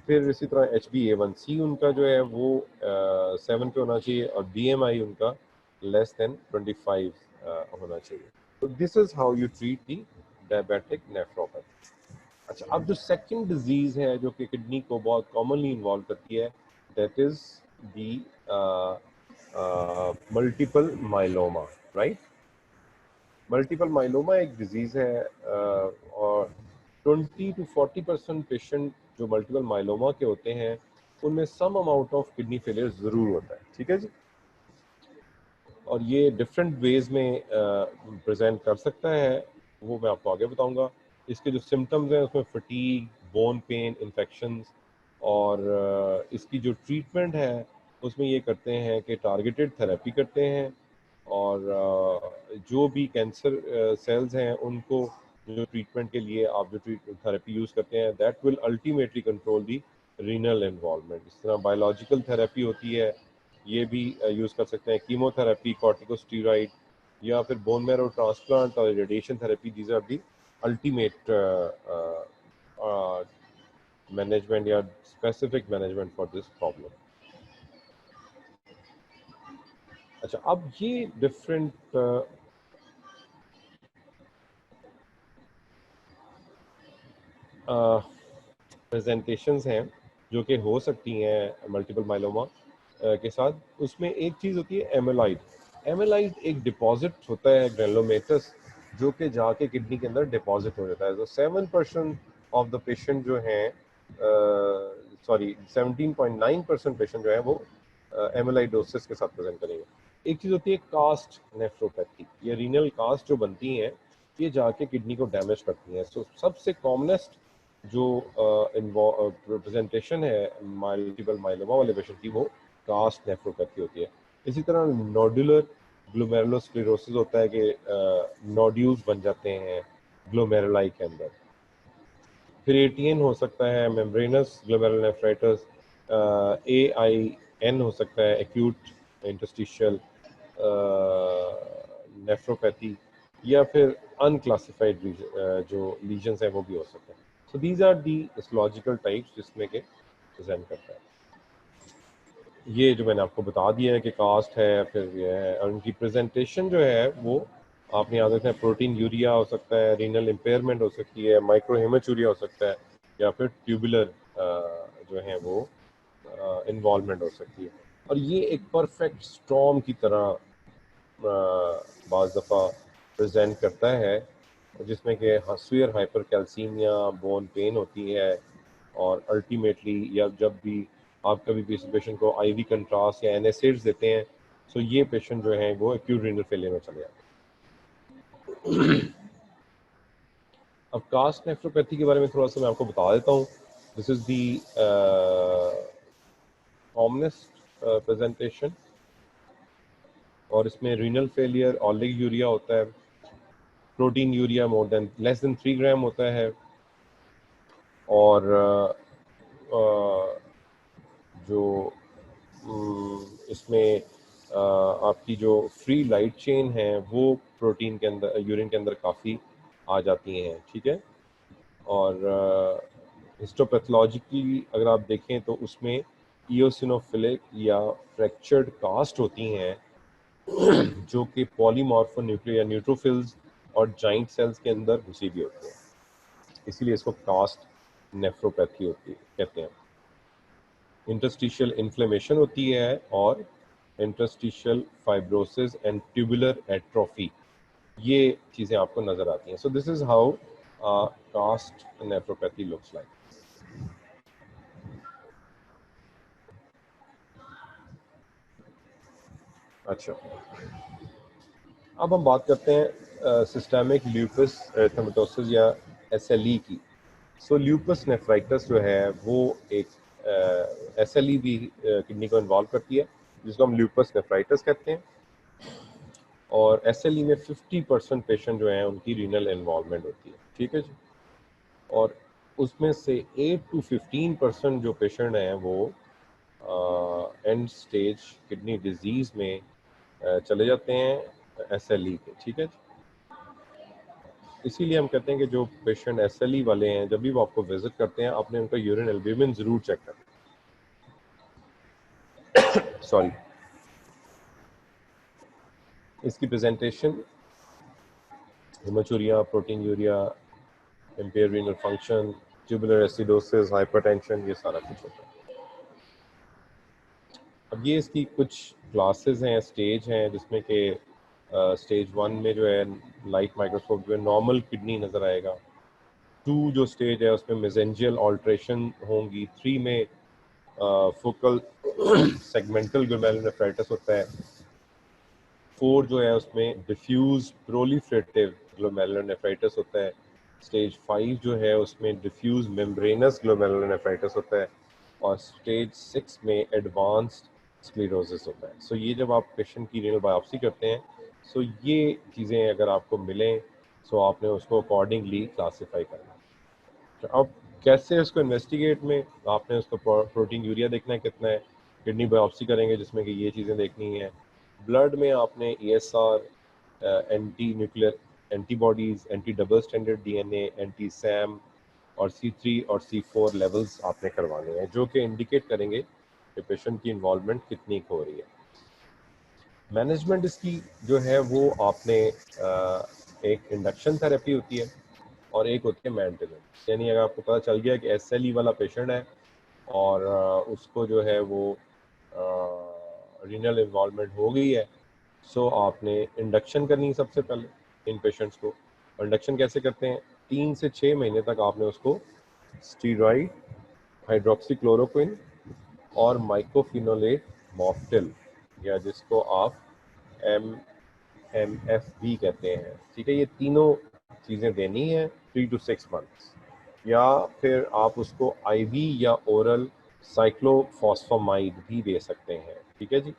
फिर इसी तरह HbA1c उनका जो है वो 7 पे होना चाहिए और BMI उनका लेस देन 25 होना चाहिए। तो this is how you treat the diabetic nephropathy. अच्छा, अब जो सेकंड डिजीज है जो कि किडनी को बहुत कॉमनली इन्वॉल्व करती है, that is the multiple myeloma, right. Multiple myeloma एक डिजीज है और 20 to 40% पेशेंट जो मल्टीपल माइलोमा के होते हैं उनमें some amount of kidney failure ज़रूर होता है, ठीक है जी। और ये डिफरेंट वेज में प्रेजेंट कर सकता है, वो मैं आपको आगे बताऊंगा। इसके जो सिम्टम्स हैं उसमें फटीग, बोन पेन, इन्फेक्शंस और इसकी जो ट्रीटमेंट है उसमें ये करते हैं कि टारगेटेड थेरेपी करते हैं और जो भी कैंसर सेल्स हैं उनको जो ट्रीटमेंट के लिए आप जो थेरेपी यूज़ करते हैं that will ultimately control the renal involvement. इस तरह बायोलॉजिकल थेरेपी होती है, ये भी यूज़ कर सकते हैं, कीमोथेरेपी, कॉर्टिकोस्टेरॉइड या फिर बोन मैरो ट्रांसप्लांट और radiation therapy. These are the ultimate management या specific management for this problem. अच्छा, अब ये डिफरेंट प्रेजेंटेशंस हैं जो कि हो सकती हैं मल्टीपल माइलोमा के साथ। उसमें एक चीज़ होती है एमेलाइड। एमेलाइड एक डिपॉजिट होता है ग्रेनुलोमेटस जो कि जाके किडनी के अंदर डिपॉजिट हो जाता है। तो 7% ऑफ द पेशेंट जो हैं, सॉरी 17.9% पेशेंट जो है वो एमेलाइडोसिस के साथ प्रेजेंट करेंगे। एक चीज़ होती है कास्ट नेफ्रोपैथी, ये रीनल कास्ट जो बनती हैं ये जाके किडनी को डैमेज करती हैं। सो सबसे कॉमनेस्ट जो रिप्रेजेंटेशन है मल्टीपल माइलोमा वाले पेशेंट की वो कास्ट नेफ्रोपैथी होती है। इसी तरह नोडुलर ग्लोमेरुलोस्क्लेरोसिस होता है कि नोड्यूल्स बन जाते हैं ग्लोमेरुलाई के अंदर। फिर एटीएन हो सकता है मेम्ब्रेनस ग्लोमेरुलोनेफ्राइटिस, AIN हो सकता है एक्यूट इंटरस्टिशियल नेफ्रोपैथी, या फिर अनक्लासिफाइड जो लीजन्स हैं वो भी हो सकते हैं। So these are the histological types जिसमें के प्रेजेंट करता है। ये जो मैंने आपको बता दिया है कि कास्ट है, फिर ये है, और उनकी प्रेजेंटेशन जो है वो आपने याद रखना है। प्रोटीन यूरिया हो सकता है, रीनल इम्पेयरमेंट हो सकती है, माइक्रोहेमेचूरिया हो सकता है, या फिर ट्यूबुलर जो है वो इन्वॉल्वमेंट हो सकती है। और ये एक परफेक्ट स्टॉर्म की तरह बाज़ दफ़ा प्रेजेंट करता है जिसमें कि severe hyper calcaemia, bone pen होती है और अल्टीमेटली या जब भी आप कभी भी पेशेंट को आईवी कंट्रास्ट या एनएसएड्स देते हैं तो ये पेशेंट जो है वो एक्यूट रीनल फेलियर में चले जाते हैं। अब कास्ट नेफ्रोपैथी के बारे में थोड़ा सा मैं आपको बता देता हूँ। This is the commonest presentation और इसमें रीनल फेलियर, ऑलिग यूरिया होता है, protein urea more than less than 3 ग्राम होता है। और जो इसमें आपकी जो फ्री लाइट चेन है वो प्रोटीन के अंदर, यूरिन के अंदर काफ़ी आ जाती हैं, ठीक है। और हिस्टोपैथोलॉजिकली अगर आप देखें तो उसमें इयोसिनोफिलिक या फ्रैक्चर्ड कास्ट होती हैं जो कि पॉलीमॉर्फोन्यूक्लियर या न्यूट्रोफिल्स और जाइंट सेल्स के अंदर घुसी भी होती हैं, इसीलिए इसको कास्ट नेफ्रोपैथी होती है कहते हैं। इंटरस्टिशियल इन्फ्लेमेशन होती है और interstitial fibrosis and tubular atrophy, ये चीज़ें आपको नज़र आती हैं। So this is how cast nephropathy looks like. अच्छा, अब हम बात करते हैं सिस्टेमिक ल्यूपस एरिथेमेटोसिस या एसएलई की। सो ल्यूपस नेफ्राइटिस जो है वो एक एसएलई भी किडनी को इन्वॉल्व करती है, जिसको हम ल्यूपस नेफ्राइटिस कहते हैं। और एसएलई में 50% पेशेंट जो हैं उनकी रीनल इन्वॉल्वमेंट होती है, ठीक है जी। और उसमें से 8 to 15% जो पेशेंट हैं वो एंड स्टेज किडनी डिजीज़ में चले जाते हैं एसएलई के, ठीक है। इसीलिए हम कहते हैं कि जो पेशेंट एसएलई वाले हैं, जब भी वो आपको विजिट करते हैं, आपने उनका यूरिन एल्ब्यूमिन ज़रूर चेक करना। सॉरी, इसकी presentation haematuria, protein urea, empire renal function, tubular acidosis, hypertension, ये सारा कुछ होता है। अब ये इसकी कुछ क्लासेस हैं, स्टेज हैं, जिसमें कि स्टेज 1 में जो है लाइट माइक्रोस्कोप जो है नॉर्मल किडनी नज़र आएगा। 2 जो स्टेज है उसमें मेसेंजियल ऑल्ट्रेशन होंगी। 3 में फोकल सेगमेंटल ग्लोमेरुलोनेफ्राइटिस होता है। 4 जो है उसमें डिफ्यूज प्रोलिफरेटिव ग्लोमेरुलोनेफ्राइटिस होता है। स्टेज 5 जो है उसमें डिफ्यूज मेम्ब्रेनस ग्लोमेरुलोनेफ्राइटिस होता है। और स्टेज 6 में एडवांस्ड स्क्लेरोसिस होता है। सो ये जब आप पेशेंट की रीनल बायोप्सी करते हैं, सो ये चीज़ें अगर आपको मिलें, सो आपने उसको अकॉर्डिंगली क्लासीफाई करना है। तो अब कैसे उसको इन्वेस्टिगेट में आपने उसको प्रोटीन यूरिया देखना है कितना है, किडनी बायोप्सी करेंगे जिसमें कि ये चीज़ें देखनी है। ब्लड में आपने ESR, anti nuclear antibodies, anti double standard DNA, anti Sam और C3 और C4 लेवल्स आपने करवाने हैं, जो कि इंडिकेट करेंगे कि पेशेंट की इन्वॉल्वमेंट कितनी हो रही है। मैनेजमेंट इसकी जो है वो आपने एक इंडक्शन थेरेपी होती है और एक होती है मेंटेनेंस। यानी अगर आपको पता चल गया कि एसएलई वाला पेशेंट है और उसको जो है वो रीनल इन्वॉल्वमेंट हो गई है, सो आपने इंडक्शन करनी है सबसे पहले इन पेशेंट्स को। इंडक्शन कैसे करते हैं? 3 से 6 महीने तक आपने उसको स्टीरॉइड, हाइड्रोक्सीक्लोरोक्विन और माइक्रोफिनोलेट मॉफ्टिल, या जिसको आप MMF भी कहते हैं, ठीक है, ये तीनों चीज़ें देनी है 3 to 6 मंथ्स। या फिर आप उसको आईवी या ओरल साइक्लोफॉस्फामाइड भी दे सकते हैं, ठीक है जी।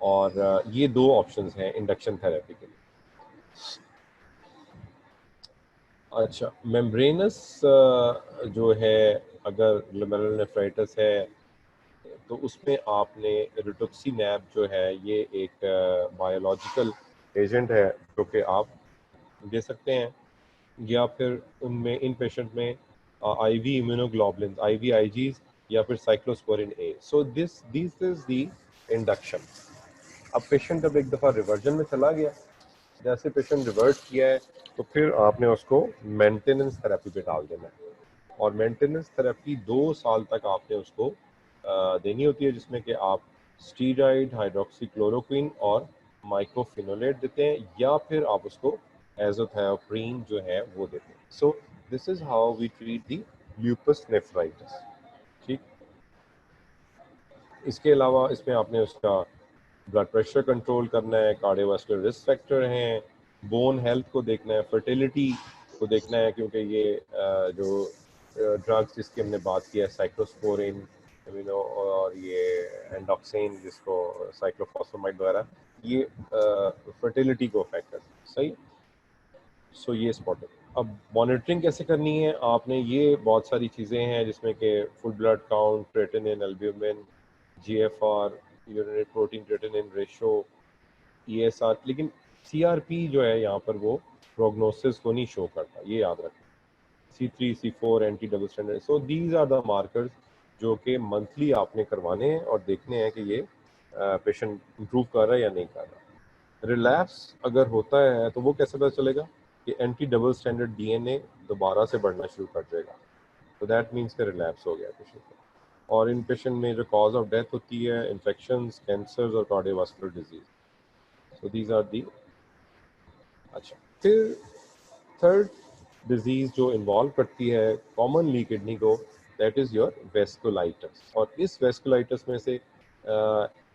और ये 2 ऑप्शंस हैं इंडक्शन थेरेपी के लिए। अच्छा, मेम्ब्रेनस जो है, अगर ग्लोमेरुलोनेफ्राइटिस है तो उसमें आपने रिटुक्सीनैब जो है ये एक बायोलॉजिकल एजेंट है जो कि आप दे सकते हैं। या फिर उनमें इन पेशेंट में आईवी इम्यूनोग्लोबुलिन, IVIGs, या फिर cyclosporin A। So this is the induction. अब पेशेंट जब एक दफ़ा रिवर्जन में चला गया, जैसे पेशेंट रिवर्ट किया है, तो फिर आपने उसको मेंटेनेंस थेरेपी पे डाल देना है। और मेंटेनेंस थेरेपी 2 साल तक आपने उसको देनी होती है, जिसमें कि आप स्टीरॉइड, हाइड्रोक्सीक्लोरोक्विन और माइक्रोफिनोलेट देते हैं, या फिर आप उसको एजोथायोप्रीन जो है वो देते हैं। So this is how we treat the lupus nephritis, ठीक। इसके अलावा इसमें आपने उसका ब्लड प्रेशर कंट्रोल करना है, कार्डियोवास्कुलर रिस्क फैक्टर हैं, बोन हेल्थ को देखना है, फर्टिलिटी को देखना है, क्योंकि ये जो ड्रग्स जिसकी हमने बात की है, साइक्लोस्पोरिन, एमिनो और ये एंडोक्सिन, जिसको साइक्लोफॉस्फेमाइड वगैरह, ये फर्टिलिटी को अफेक्ट करते हैं, सही। सो ये स्पॉटेड। अब मॉनिटरिंग कैसे करनी है आपने, ये बहुत सारी चीज़ें हैं जिसमें कि full blood count, creatinine, albumin, GFR, urinary protein creatinine ratio, ESR. लेकिन सीआरपी जो है यहाँ पर वो प्रोग्नोसिस को नहीं शो करता, ये याद रखें। C3, C4, anti double standard, so these are the markers जो कि मंथली आपने करवाने हैं और देखने हैं कि ये पेशेंट इंप्रूव कर रहा है या नहीं कर रहा। रिलैप्स अगर होता है तो वो कैसे पता चलेगा कि एंटी डबल स्टैंडर्ड डीएनए दोबारा से बढ़ना शुरू कर देगा, तो दैट मीन्स कि रिलैप्स हो गया पेशेंट को। और इन पेशेंट में जो कॉज ऑफ डेथ होती है इन्फेक्शंस, कैंसर्स और cardiovascular disease, so these are the. अच्छा, फिर थर्ड डिजीज जो इन्वॉल्व करती है कॉमनली किडनी को, दैट इज योर वेस्कुलाइटिस। और इस वेस्कुलाइटिस में से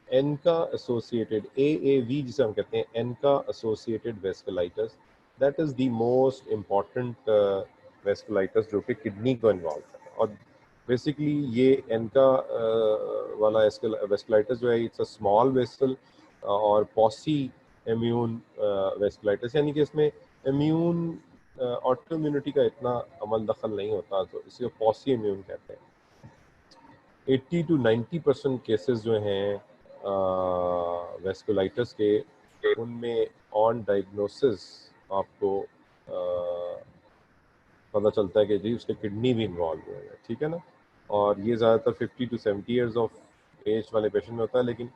एनका एसोसिएटेड, AAV जिसे हम कहते हैं, Enka associated vasculitis, that is the most important vasculitis जो कि किडनी को इन्वॉल्व करता है। और बेसिकली ये एनका वाला वेस्कुलाइटिस जो है, इट्स अ स्मॉल वेसल और पॉसी इम्यून वेस्कुलाइटिस, यानी कि इसमें इम्यून ऑटो इम्यूनिटी का इतना अमल दखल नहीं होता, तो इसे पॉसी इम्यून कहते हैं। 80 to 90% केसेस जो हैं वेस्कुलाइटिस के, उनमें ऑन डायग्नोसिस आपको पता चलता है कि जी उसके किडनी भी इन्वॉल्व हुए हैं, ठीक है ना। और ये ज़्यादातर 50 to 70 ईयर्स ऑफ एज वाले पेशेंट में होता है, लेकिन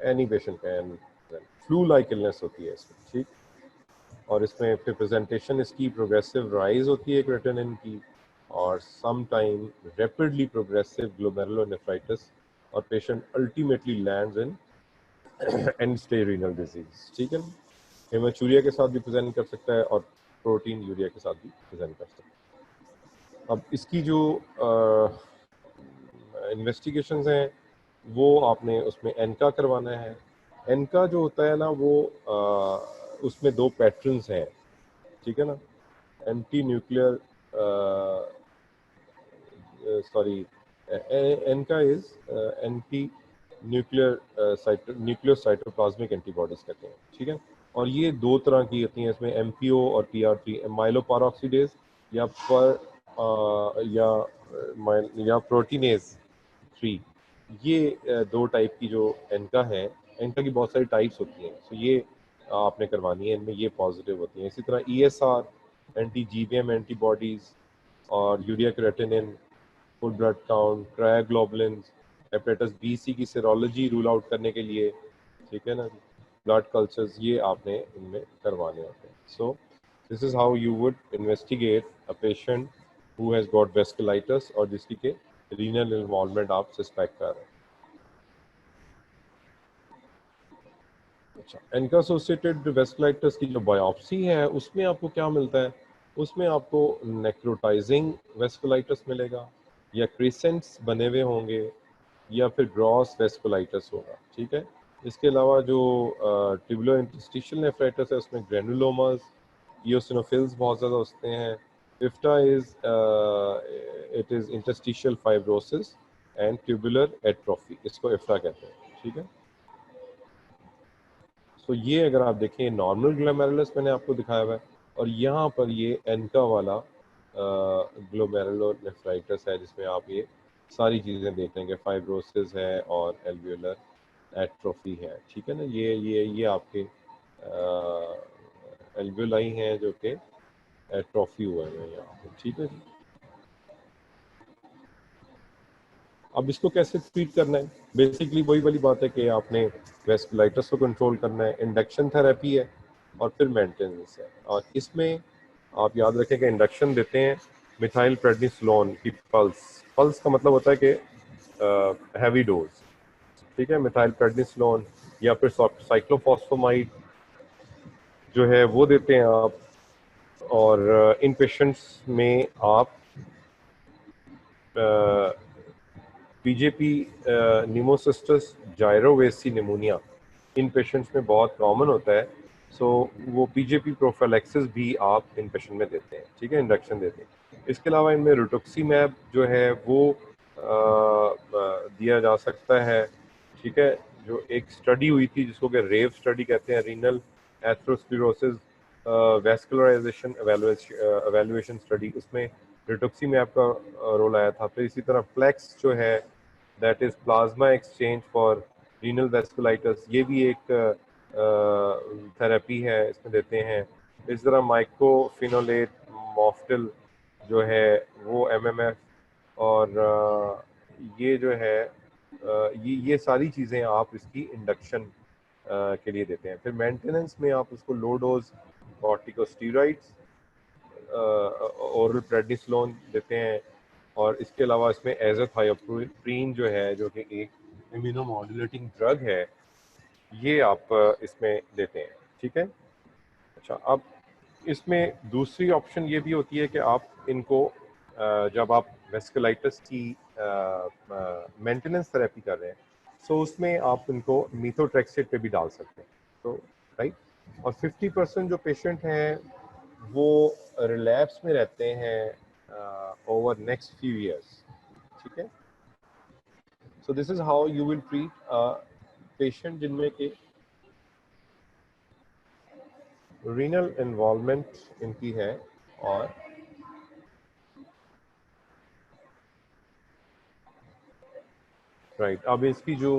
any patient can, flu like illness होती है इसमें, ठीक। और इसमें फिर प्रेजेंटेशन इसकी प्रोग्रेसिव राइज होती है क्रेटिनिन की, और some time rapidly progressive glomerulonephritis, और patient ultimately lands in end stage renal disease, ठीक है। हेमाचूरिया के साथ भी प्रेजेंट कर सकता है और प्रोटीन यूरिया के साथ भी प्रेजेंट कर सकता है। अब इसकी जो इन्वेस्टिगेशंस हैं वो आपने उसमें एनका करवाना है। एनका जो होता है ना वो उसमें दो पैटर्न्स हैं, ठीक है ना। Anti nuclear sorry, ANCA is anti nuclear nucleocytoplasmic antibodies कहते हैं, ठीक है। और ये दो तरह की होती हैं, इसमें एमपीओ और पीआर3, माइलोपारोक्सीडेज या या प्रोटीनेज 3, ये दो टाइप की जो एनका है, एनका की बहुत सारी टाइप्स होती हैं, तो ये आपने करवानी है, इनमें ये पॉजिटिव होती हैं। इसी तरह ईएसआर, एंटी जीवीएम एंटीबॉडीज, और urea creatinine, full blood count, cryoglobulin, hepatitis B C की सीरोलॉजी रूल आउट करने के लिए, ठीक है ना, ब्लड कल्चर्स, ये आपने इनमें करवाने होते हैं। So this is how you would investigate a patient who has got vasculitis और जिसकी के रीनल इन्वॉल्वमेंट आप सस्पेक्ट कर रहे हैं। अच्छा, एनका एसोसिएटेड वेस्कुलाइटिस की जो बायोप्सी है उसमें आपको क्या मिलता है, उसमें आपको नेक्रोटाइजिंग वेस्कुलाइटिस मिलेगा, या क्रिसेंट्स बने हुए होंगे, या फिर ग्रॉस वेस्कुलाइटिस होगा, ठीक है। इसके अलावा जो ट्यूबुलर इंटरस्टिशियल नेफ्राइटिस है उसमें ग्रेनुलोमास, इओसिनोफिल्स बहुत ज़्यादा होते हैं। IFTA is it is interstitial fibrosis and tubular atrophy, इसको इफ्टा कहते हैं, ठीक है। तो ये अगर आप देखें नॉर्मल ग्लोमेरुलस मैंने आपको दिखाया हुआ है, और यहाँ पर ये एनका वाला ग्लोमेरुलोनेफ्राइटिस है जिसमें आप ये सारी चीज़ें देख लेंगे, फाइब्रोसिस है और एल्वियोलर एट्रोफी है, ठीक है ना। ये आपके एल्वियोलाई हैं जो कि एट्रोफी हुए हैं यहाँ पे, ठीक है जी। अब इसको कैसे ट्रीट करना है, बेसिकली वही वाली बात है कि आपने वेस्कुलाइटिस को कंट्रोल करना है, इंडक्शन थेरेपी है, और फिर मेंटेनेंस है। और इसमें आप याद रखें कि इंडक्शन देते हैं मिथाइल प्रेडनिसोलोन की पल्स। पल्स का मतलब होता है कि हैवी डोज, ठीक है, मिथाइल प्रेडनिसोलोन या फिर साइक्लोफॉस्फोमाइड जो है वो देते हैं आप। और इन पेशेंट्स में आप पीजेपी निमोसिस्टस जायरोवेसी निमोनिया इन पेशेंट्स में बहुत कॉमन होता है, सो वो पीजेपी प्रोफिलैक्सिस भी आप इन पेशेंट में देते हैं, ठीक है, इंडक्शन देते हैं। इसके अलावा इनमें रिटुक्सीमैब जो है वो दिया जा सकता है, ठीक है। जो एक स्टडी हुई थी जिसको कि रेव स्टडी कहते हैं, renal atherosclerosis vascularization evaluation study, उसमें रिटुक्सीमैब का रोल आया था। फिर इसी तरह फ्लेक्स जो है that is plasma exchange for renal vasculitis, ये भी एक थेरेपी है, इसमें देते हैं। इस तरह माइक्रोफिनोलेट मॉफ्टिल जो है वो एमएमएफ, और ये जो है ये सारी चीज़ें आप इसकी इंडक्शन के लिए देते हैं। फिर मेंटेनेंस में आप उसको low dose corticosteroids, oral prednisolone देते हैं, और इसके अलावा इसमें एज़ाथायोप्रिन जो है, जो कि एक इम्यूनोमॉड्यूलेटिंग ड्रग है, ये आप इसमें देते हैं। ठीक है। अच्छा, अब इसमें दूसरी ऑप्शन ये भी होती है कि आप इनको जब आप वेस्कुलाइटिस की मेंटेनेंस थेरेपी कर रहे हैं, सो उसमें आप इनको मीथोट्रेक्सेट पे भी डाल सकते हैं। तो राइट, और 50% जो पेशेंट हैं वो रिलैप्स में रहते हैं ओवर नेक्स्ट फ्यू इयर्स। ठीक है। सो this is how you will treat patient जिनमें के रीनल इन्वॉल्वमेंट इनकी है, और राइट, अब इसकी जो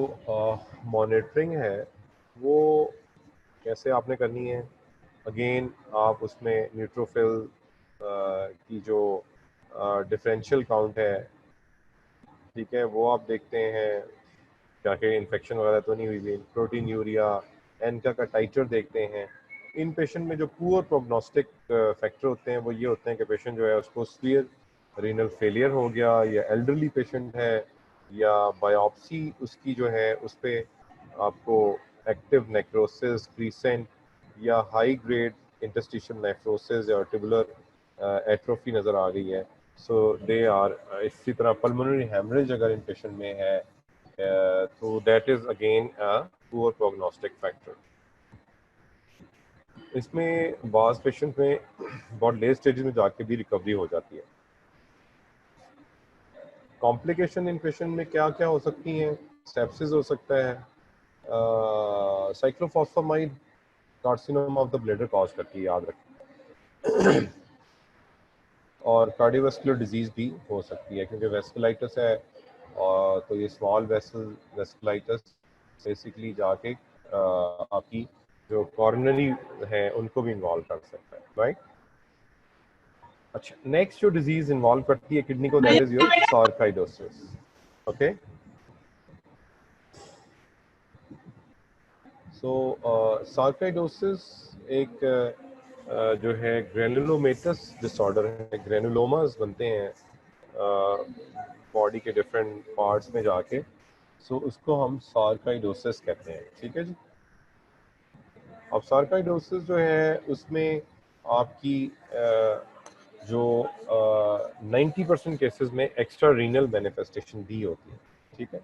मॉनिटरिंग है वो कैसे आपने करनी है। अगेन आप उसमें न्यूट्रोफिल की जो डिफरेंशियल काउंट है, ठीक है, वो आप देखते हैं क्या कि इन्फेक्शन वगैरह तो नहीं हुई। प्रोटीन यूरिया, एनका का टाइटर देखते हैं। इन पेशेंट में जो पुअर प्रोग्नोस्टिक फैक्टर होते हैं वो ये होते हैं कि पेशेंट जो है उसको सीवियर रीनल फेलियर हो गया, या एल्डरली पेशेंट है, या बायोप्सी उसकी जो है उस पर आपको एक्टिव नेक्रोसिस, क्रीसेंट या हाई ग्रेड इंटरस्टिशियल नेफ्रोसिस या ट्यूबुलर एट्रोफी नज़र आ गई है। सो दे आर, इसी तरह पल्मोनरी हेमरेज अगर इन पेशेंट में है, तो that is again a poor prognostic factor. इसमें बाज पेशेंट में बहुत लेट स्टेज में जाके भी रिकवरी हो जाती है। कॉम्प्लिकेशन इन पेशेंट में क्या क्या हो सकती हैं? सेप्सिस हो सकता है, cyclophosphamide carcinoma of the bladder cause करती है, याद रखें। और कार्डियोवास्कुलर डिजीज भी हो सकती है, क्योंकि वेस्कुलाइटिस है, और तो ये स्मॉल वेसल वेस्कुलाइटिस बेसिकली जाके आपकी जो कॉर्नरी है उनको भी इन्वॉल्व कर सकता है। राइट। अच्छा, नेक्स्ट जो डिजीज इन्वॉल्व करती है किडनी को, दैट इज योर सार्काइडोसिस। ओके, सो सार्काइडोसिस एक जो है ग्रेनुलोमेटस डिसऑर्डर है। ग्रेनुलोमास बनते हैं बॉडी के डिफरेंट पार्ट्स में जाके, सो उसको हम सार्काइडोसिस कहते हैं। ठीक है जी। अब सार्काइडोसिस जो है उसमें आपकी जो 90% केसेस में एक्स्ट्रा रीनल मैनिफेस्टेशन भी होती है। ठीक है।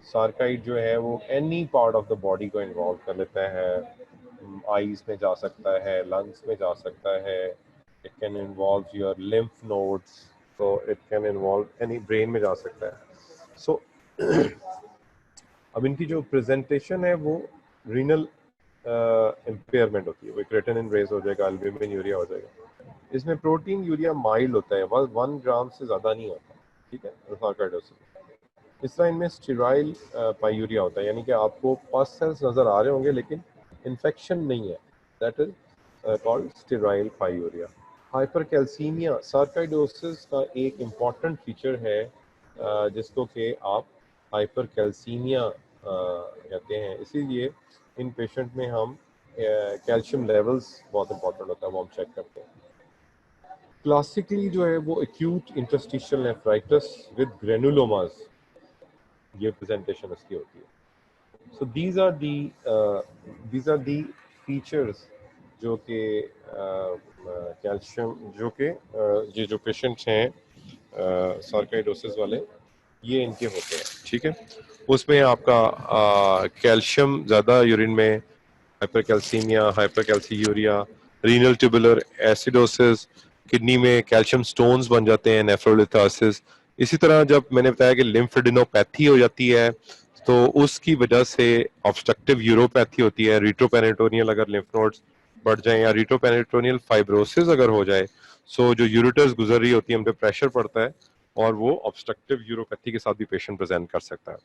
सार्काइड जो है वो any part of the body को इन्वॉल्व कर लेता है। आईज में जा सकता है, लंग्स में जा सकता है, it can involve your lymph nodes, so it can involve any brain में जा सकता है। सो अब इनकी जो प्रेजेंटेशन है वो रीनल इम्पेयरमेंट होती है, वो क्रेटिनिन रेज हो जाएगा, एल्ब्यूमिन यूरिया हो जाएगा। इसमें प्रोटीन यूरिया माइल्ड होता है, 1 ग्राम से ज़्यादा नहीं होता। ठीक है, सार्काइडोसिस। इस तरह इनमें स्टेराइल पायूरिया होता है, यानी कि आपको पस सेल्स नज़र आ रहे होंगे लेकिन इन्फेक्शन नहीं है, that is called sterile pyuria. Hypercalcaemia sarcoidosis का एक इम्पॉर्टेंट फीचर है, जिसको कि आप हाइपरकैल्सीमिया कहते हैं। इसीलिए इन पेशेंट में हम कैल्शियम लेवल्स बहुत इंपॉर्टेंट होता है, वो हम चेक करते हैं। क्लासिकली जो है वो acute interstitial nephritis with granulomas, ये प्रेजेंटेशन इसकी होती है। So these are the features जो कि कैल्शियम, जो कि ये जो पेशेंट्स हैं सार्काइडोसिस वाले, ये इनके होते हैं। ठीक है। उसमें आपका कैल्शियम ज़्यादा यूरिन में, hypercalcaemia, hypercalciuria, renal tubular acidosis, kidney में कैल्शियम स्टोन्स बन जाते हैं, नेफ्रोलिथासिस। इसी तरह जब मैंने बताया कि लिम्फेडिनोपैथी हो जाती है तो उसकी वजह से ऑब्स्ट्रक्टिव यूरोपैथी होती है, रिट्रोपेरिटोनियल अगर लिम्फ नोड्स बढ़ जाए या रीट्रोपेरिटोनियल फाइब्रोसिस अगर हो जाए, सो जो यूरेटर्स गुजर रही होती है उन पे प्रेशर पड़ता है और वो ऑब्स्ट्रक्टिव यूरोपैथी के साथ भी पेशेंट प्रेजेंट कर सकता है।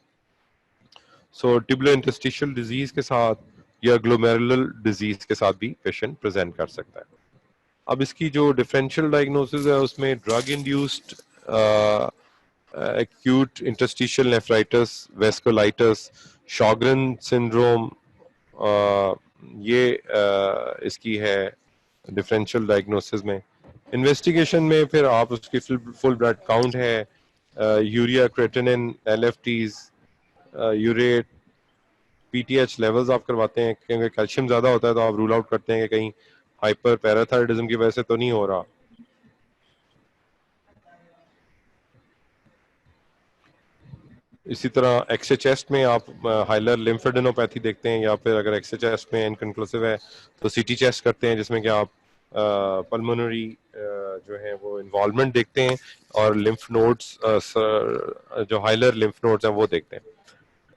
सो ट्यूबुलर इंटरस्टिशियल डिजीज के साथ या ग्लोमेरुलर डिजीज के साथ भी पेशेंट प्रेजेंट कर सकता है। अब इसकी जो डिफरेंशियल डायग्नोसिस है उसमें drug induced acute interstitial nephritis, vasculitis, Sjogren syndrome, ये इसकी है डिफरेंशियल डायग्नोसिस में। इन्वेस्टिगेशन में फिर आप उसकी फुल ब्लड काउंट है, urea, creatinine, LFTs, urate, PTH levels आप करवाते हैं, क्योंकि कैल्शियम ज्यादा होता है तो आप रूल आउट करते हैं कि कहीं हाइपर पैराथायरॉइडिज्म की वजह से तो नहीं हो रहा। इसी तरह एक्से चेस्ट में आप हाइलर लिम्फेडेनोपैथी देखते हैं, या फिर अगर एक्से चेस्ट में इनकंक्लूसिव है तो सीटी चेस्ट करते हैं, जिसमें कि आप पल्मोनरी जो है वो इन्वॉल्वमेंट देखते हैं और लिम्फ नोड्स, जो हाइलर लिम्फ नोड्स हैं वो देखते हैं।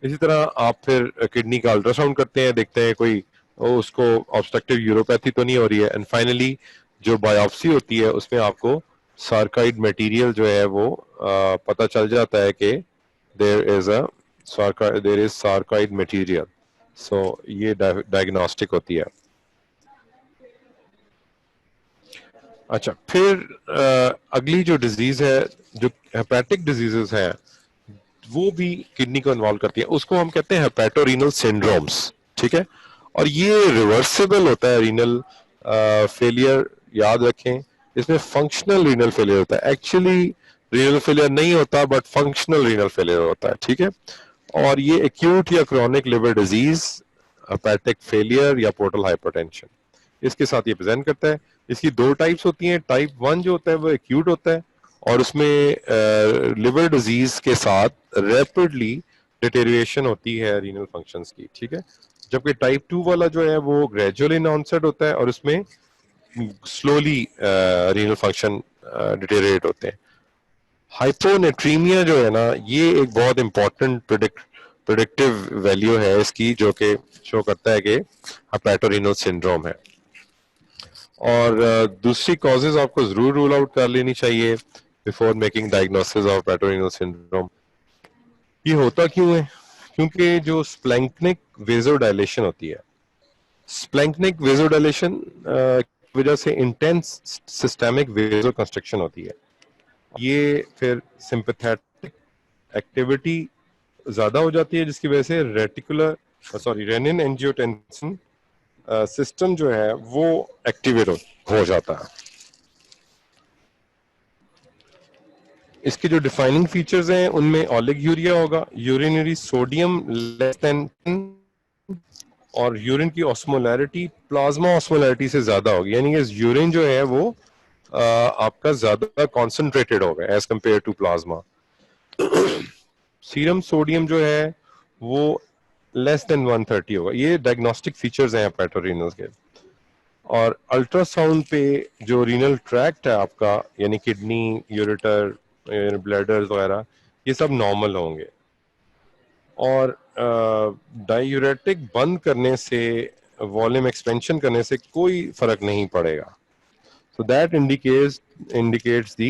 इसी तरह आप फिर किडनी का अल्ट्रासाउंड करते हैं, देखते हैं कोई उसको ऑब्स्ट्रक्टिव यूरोपैथी तो नहीं हो रही है, एंड फाइनली जो बायोप्सी होती है उसमें आपको सार्काइड मटेरियल जो है वो पता चल जाता है कि there is sarcoid material, so ये डायग्नोस्टिक होती है। अच्छा, फिर अगली जो डिजीज है, जो हेपेटिक डिजीजेस हैं वो भी किडनी को इन्वॉल्व करती है, उसको हम कहते हैं हेपेटोरीनल सिंड्रोम्स, ठीक है। और ये रिवर्सिबल होता है रीनल फेलियर, याद रखें। इसमें फंक्शनल रीनल फेलियर होता है, एक्चुअली रीनल फेलियर नहीं होता बट फंक्शनल रीनल फेलियर होता है, ठीक है। और ये एक्यूट या chronic liver disease, hepatic failure या पोर्टल हाइपरटेंशन, इसके साथ ये प्रेजेंट करता है। इसकी दो टाइप्स होती हैं। टाइप 1 जो होता है वो एक्यूट होता है और उसमें लिवर डिजीज के साथ रैपिडली डिटेरिएशन होती है रीनल फंक्शंस की, ठीक है। जबकि टाइप 2 वाला जो है वो ग्रेजुअल इन ऑनसेट होता है और उसमें स्लोली रीनल फंक्शन डिटेरिएट होते हैं। हाइपोनेट्रीमिया जो है ना, ये एक बहुत इंपॉर्टेंट प्रिडिक्टिव वैल्यू है इसकी, जो कि शो करता है कि हेपेटोरीनल सिंड्रोम है। और दूसरी कॉजेज आपको जरूर रूल आउट कर लेनी चाहिए before making diagnosis of hepatorenal syndrome. ये होता क्यों है? क्योंकि जो स्प्लैंक्निक वेजोडायलेशन होती है, स्प्लैंक्निक वेजोडायलेशन की वजह से इंटेंस सिस्टेमिक वेजो कंस्ट्रक्शन होती है। ये फिर सिंपैथेटिक एक्टिविटी ज्यादा हो जाती है, जिसकी वजह से रेनिन एंजियोटेंसिन सिस्टम जो है वो एक्टिवेट हो जाता है। इसके जो डिफाइनिंग फीचर्स हैं उनमें ओलिगुरिया होगा, यूरिनरी सोडियम लेस देन, और यूरिन की ऑस्मोलैरिटी प्लाज्मा ऑस्मोलैरिटी से ज्यादा होगी, यानी कि यूरिन जो है वो आपका ज्यादा कॉन्सेंट्रेटेड होगा as compare to plasma. Serum sodium जो है वो लेस देन 130 होगा। ये डायग्नोस्टिक फीचर्स हैं हेपेटोरीनल के। और अल्ट्रासाउंड पे जो रीनल ट्रैक्ट है आपका, यानी किडनी, यूरेटर, ब्लैडर्स वगैरह, ये सब नॉर्मल होंगे। और डायूरेटिक बंद करने से, वॉल्यूम एक्सपेंशन करने से कोई फर्क नहीं पड़ेगा। So that indicates the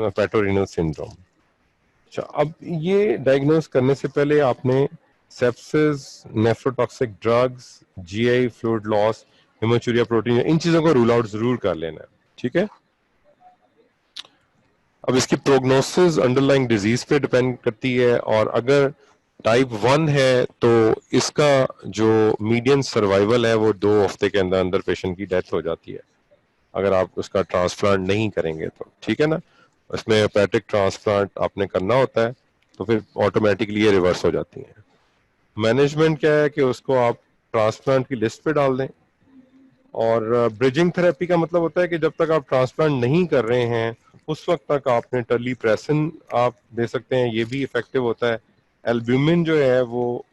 hepatorenal syndrome. अच्छा, अब ये डायग्नोस करने से पहले आपने sepsis, nephrotoxic drugs, GI fluid loss, haematuria protein, इन चीजों को रूल आउट जरूर कर लेना है, ठीक है। अब इसकी प्रोग्नोसिस अंडरलाइंग डिजीज पे डिपेंड करती है, और अगर टाइप 1 है तो इसका जो मीडियन सर्वाइवल है वो 2 हफ्ते के अंदर अंदर पेशेंट की डेथ हो जाती है अगर आप उसका ट्रांसप्लांट नहीं करेंगे तो, ठीक है ना। इसमें हेपेटिक ट्रांसप्लांट आपने करना होता है तो फिर ऑटोमेटिकली ये रिवर्स हो जाती है। मैनेजमेंट क्या है कि उसको आप ट्रांसप्लांट की लिस्ट पे डाल दें। और ब्रिजिंग थेरेपी का मतलब होता है कि जब तक आप ट्रांसप्लांट नहीं कर रहे हैं उस वक्त तक आपने टर्लीप्रेसिन आप दे सकते हैं, ये भी इफेक्टिव होता है। एल्ब्यूमिन जो है वो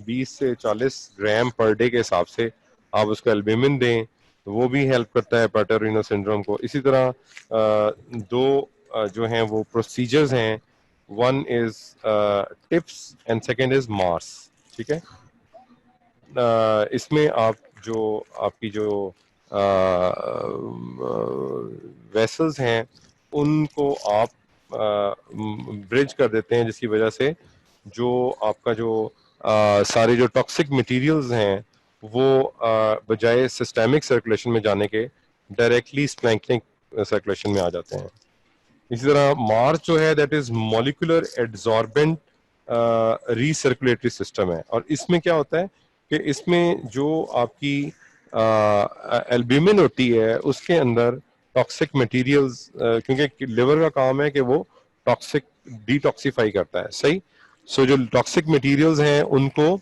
20 से 40 ग्राम पर डे के हिसाब से आप उसको एल्ब्यूमिन दें, तो वो भी हेल्प करता है हेपेटोरीनल सिंड्रोम को। इसी तरह दो जो हैं वो प्रोसीजर्स हैं, one is tips and second is Mars, ठीक है। इसमें आप जो आपकी जो वेसल्स हैं उनको आप ब्रिज कर देते हैं, जिसकी वजह से जो आपका जो सारे जो टॉक्सिक मटेरियल्स हैं वो बजाय सिस्टेमिक सर्कुलेशन में जाने के डायरेक्टली स्प्लैंक्निक सर्कुलेशन में आ जाते हैं। इसी तरह मार्च जो है that is molecular adsorbent recirculatory system है, और इसमें क्या होता है कि इसमें जो आपकी एल्ब्यूमिन होती है उसके अंदर टॉक्सिक मटेरियल्स, क्योंकि लिवर का काम है कि वो टॉक्सिक डिटॉक्सिफाई करता है, सही। सो जो टॉक्सिक मटेरियल्स हैं उनको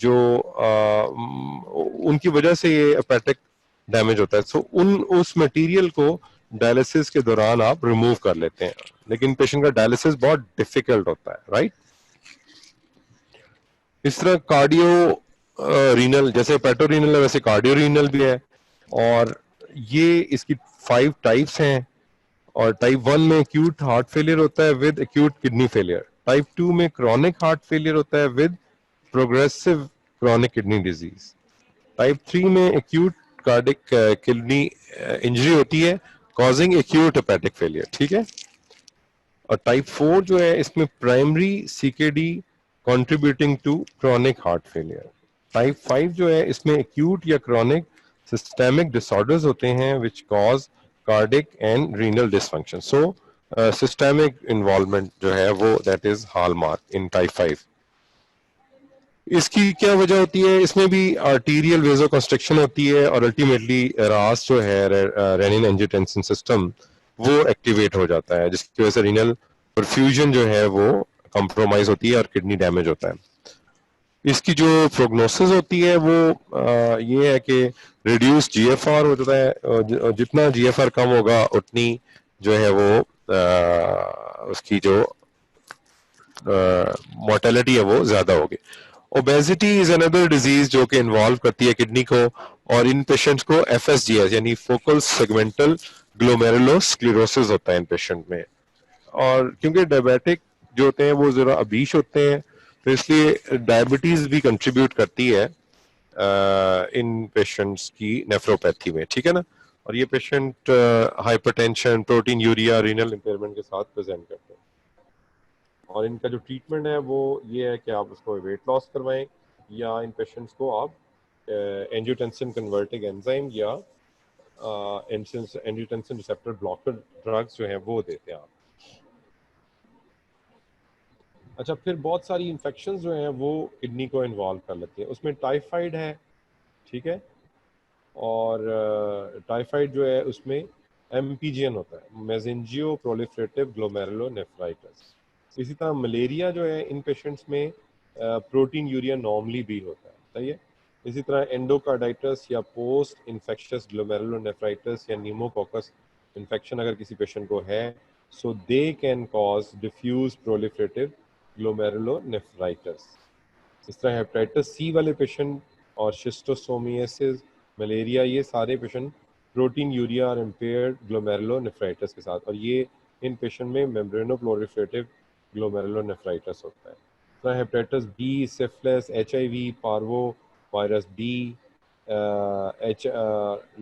जो उनकी वजह से ये हेपेटिक डैमेज होता है। सो उस मटेरियल को डायलिसिस के दौरान आप रिमूव कर लेते हैं, लेकिन पेशेंट का डायलिसिस बहुत डिफिकल्ट होता है, राइट। इस तरह कार्डियो रीनल, जैसे पेटोरीनल है वैसे कार्डियो रीनल भी है, और ये इसकी 5 टाइप्स हैं। और टाइप 1 में एक्यूट हार्ट फेलियर होता है with acute kidney failure. Type 2 में क्रॉनिक हार्ट फेलियर होता है with progressive chronic kidney disease. Type 3 में एक्यूट कार्डिक किडनी इंजरी होती है कॉजिंग एक्यूट हेपेटिक फेलियर, ठीक है। और टाइप 4 जो है इसमें primary CKD contributing to chronic heart failure. Type 5 जो है इसमें एक्यूट या क्रॉनिक सिस्टेमिक डिसऑर्डर्स होते हैं which cause cardiac and renal dysfunction. So systemic involvement जो है वो that is hallmark in type 5। इसकी क्या वजह होती है, इसमें भी आर्टीरियल वेजोकंस्ट्रिक्शन होती है, और अल्टीमेटली रास जो है रेनिन एंजियोटेंसिन सिस्टम वो एक्टिवेट हो जाता है, जिसकी वजह से रीनल परफ्यूजन जो है वो कंप्रोमाइज होती है और किडनी डैमेज होता है। इसकी जो प्रोग्नोसिस होती है वो ये है कि रिड्यूस जीएफआर हो जाता है, जितना जीएफआर कम होगा उतनी जो है वो उसकी जो मोर्टेलिटी है वो ज्यादा होगी। ओबेसिटी इज अनदर डिजीज जो कि इन्वॉल्व करती है किडनी को, और इन पेशेंट्स को एफएसजीएस यानी फोकल सेगमेंटल ग्लोमेरुलोस्क्लेरोसिस होता है इन पेशेंट में। और क्योंकि डायबिटिक जो होते हैं वो जरा अबीश होते हैं, तो इसलिए डायबिटीज भी कंट्रीब्यूट करती है इन पेशेंट्स की नेफ्रोपैथी में, ठीक है ना। और ये patient hypertension, protein urea, renal impairment के साथ प्रेजेंट करते हैं। और इनका जो ट्रीटमेंट है वो ये है कि आप उसको वेट लॉस करवाएं, या इन पेशेंट्स को आप एंजियोटेंसिन कन्वर्टिंग एंजाइम या एंजियोटेंसिन रिसेप्टर ब्लॉकर ड्रग्स जो हैं वो देते हैं आप। अच्छा, फिर बहुत सारी इन्फेक्शंस जो हैं वो किडनी को इन्वॉल्व कर लेती हैं, उसमें टाइफाइड है, ठीक है। और टाइफाइड जो है उसमें एमपीजीएन होता है, मेसेंजियो प्रोलिफरेटिव ग्लोमेरुलोनेफ्राइटिस। इसी तरह मलेरिया जो है इन पेशेंट्स में प्रोटीन यूरिया नॉर्मली भी होता है, सही है। इसी तरह एंडोकार्डाइटिस या पोस्ट इन्फेक्शियस ग्लोमेरुलोनेफ्राइटिस या न्यूमोकोकस इन्फेक्शन अगर किसी पेशेंट को है, so they can cause diffuse proliferative glomerulonephritis. इस तरह हेपेटाइटिस सी वाले पेशेंट और शिस्टोसोमियासिस, मलेरिया, ये सारे पेशेंट प्रोटीन यूरिया और इम्पेयर्ड ग्लोमेरुलोनेफ्राइटिस के साथ, और ये इन पेशेंट में मेम्ब्रेनो-प्रोलिफरेटिव ग्लोमेरुलोनेफ्राइटिस होता है। तो hepatitis B, syphilis, HIV, parvo virus B,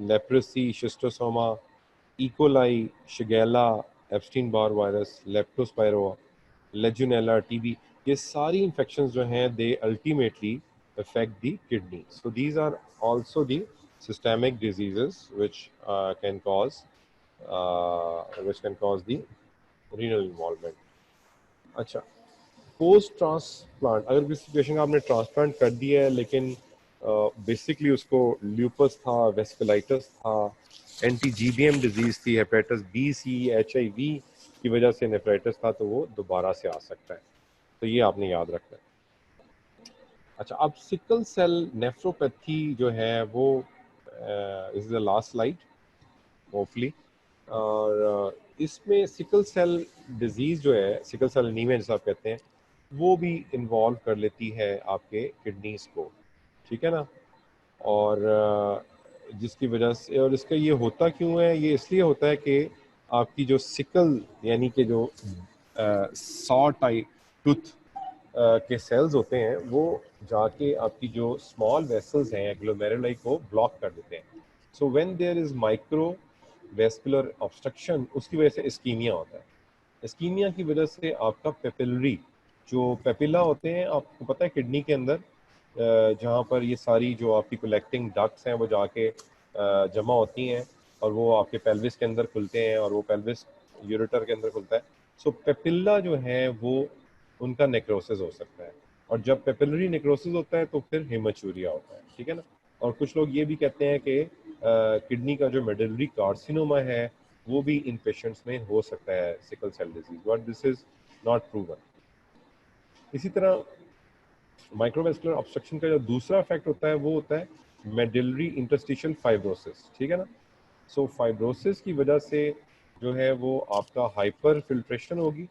leprosy, schistosoma, E coli, shigella, Epstein Barr virus, leptospira, legionella, TB, ये सारी इन्फेक्शंस जो हैं they ultimately affect the kidney. So these are also the systemic diseases which can cause the renal involvement. अच्छा, post transplant अगर किसी patient का आपने transplant कर दिया है लेकिन बेसिकली उसको ल्यूपस था, वेस्कुलाइटिस था, एंटी-जीबीएम डिजीज थी, हेपेटाइटिस बी, सी, एचआईवी की वजह से नेफ्राइटिस था, तो वो दोबारा से आ सकता है, तो ये आपने याद रखना है। अच्छा, अब सिकल सेल नेफ्रोपैथी जो है वो is the last slide hopefully. और इसमें सिकल सेल डिजीज जो है, सिकल सेल एनीमिया जैसा आप कहते हैं, वो भी इन्वॉल्व कर लेती है आपके किडनीज को, ठीक है ना। और जिसकी वजह से, और इसका ये होता क्यों है, ये इसलिए होता है कि आपकी जो सिकल यानी कि जो सॉ टाइप टूथ के सेल्स होते हैं वो जाके आपकी जो स्मॉल वेसल्स हैं ग्लोमेरुलाई को ब्लॉक कर देते हैं। So when there is micro vascular obstruction, उसकी वजह से इस्कीमिया होता है। इस्कीमिया की वजह से आपका पेपिलरी, जो पेपिला होते हैं आपको पता है किडनी के अंदर, जहाँ पर ये सारी जो आपकी कलेक्टिंग डक्ट्स हैं वो जाके जमा होती हैं और वो आपके पेल्विस के अंदर खुलते हैं और वो पेल्विस यूरेटर के अंदर खुलता है। सो पेपिल्ला जो है वो उनका नेक्रोसिस हो सकता है, और जब पेपिलरी नेक्रोसिस होता है तो फिर हेमाचूरिया होता है, ठीक है ना। और कुछ लोग ये भी कहते हैं कि किडनी का जो मेडुलरी कार्सिनोमा है वो भी इन पेशेंट्स में हो सकता है sickle cell disease, but this is not proven. इसी तरह माइक्रोवेस्कुलर ऑब्स्ट्रक्शन का जो दूसरा इफेक्ट होता है वो होता है मेडुलरी इंटरस्टिशियल फाइब्रोसिस, ठीक है ना। सो फाइब्रोसिस की वजह से जो है वो आपका हाइपर फिल्ट्रेशन होगी,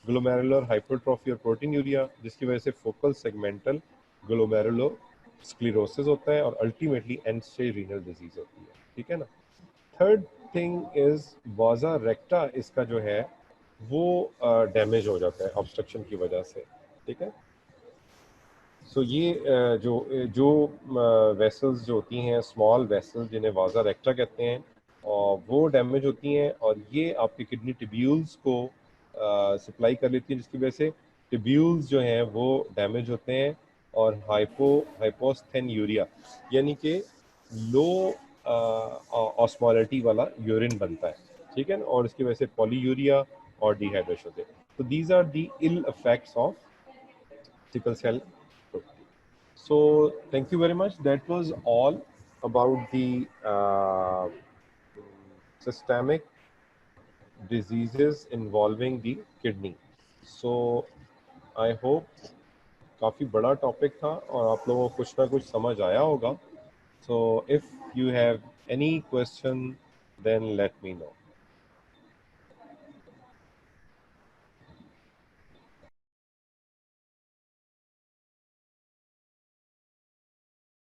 ग्लोमेरुलर हाइपरट्रॉफी और प्रोटीनयूरिया, जिसकी वजह से फोकल सेगमेंटल ग्लोमेरुलर स्क्लेरोसिस होता है और ultimately and stage renal disease होती है, ठीक है ना। थर्ड थिंग इज वाजा रेक्टा, इसका जो है वो डैमेज हो जाता है ऑब्स्ट्रक्शन की वजह से, ठीक है। सो ये जो जो वेसल्स जो होती हैं स्मॉल वेसल्स जिन्हें वाजा रेक्टा कहते हैं, और वो डैमेज होती हैं और ये आपके किडनी टिब्यूल्स को सप्लाई कर लेती है, जिसकी वजह से टिब्यूल्स जो हैं वो डैमेज होते हैं और हाइपोस्थेन्यूरिया यानी कि लो ऑस्मोलिटी वाला यूरिन बनता है, ठीक है ना, और इसकी वजह से पॉलीयूरिया और डिहाइड्रेशन होते हैं। तो these are the ill effects of sickle cell. So thank you very much. That was all about the systemic diseases involving the kidney. So I hope काफ़ी बड़ा टॉपिक था और आप लोगों को कुछ ना कुछ समझ आया होगा. So if you have any question, then let me know.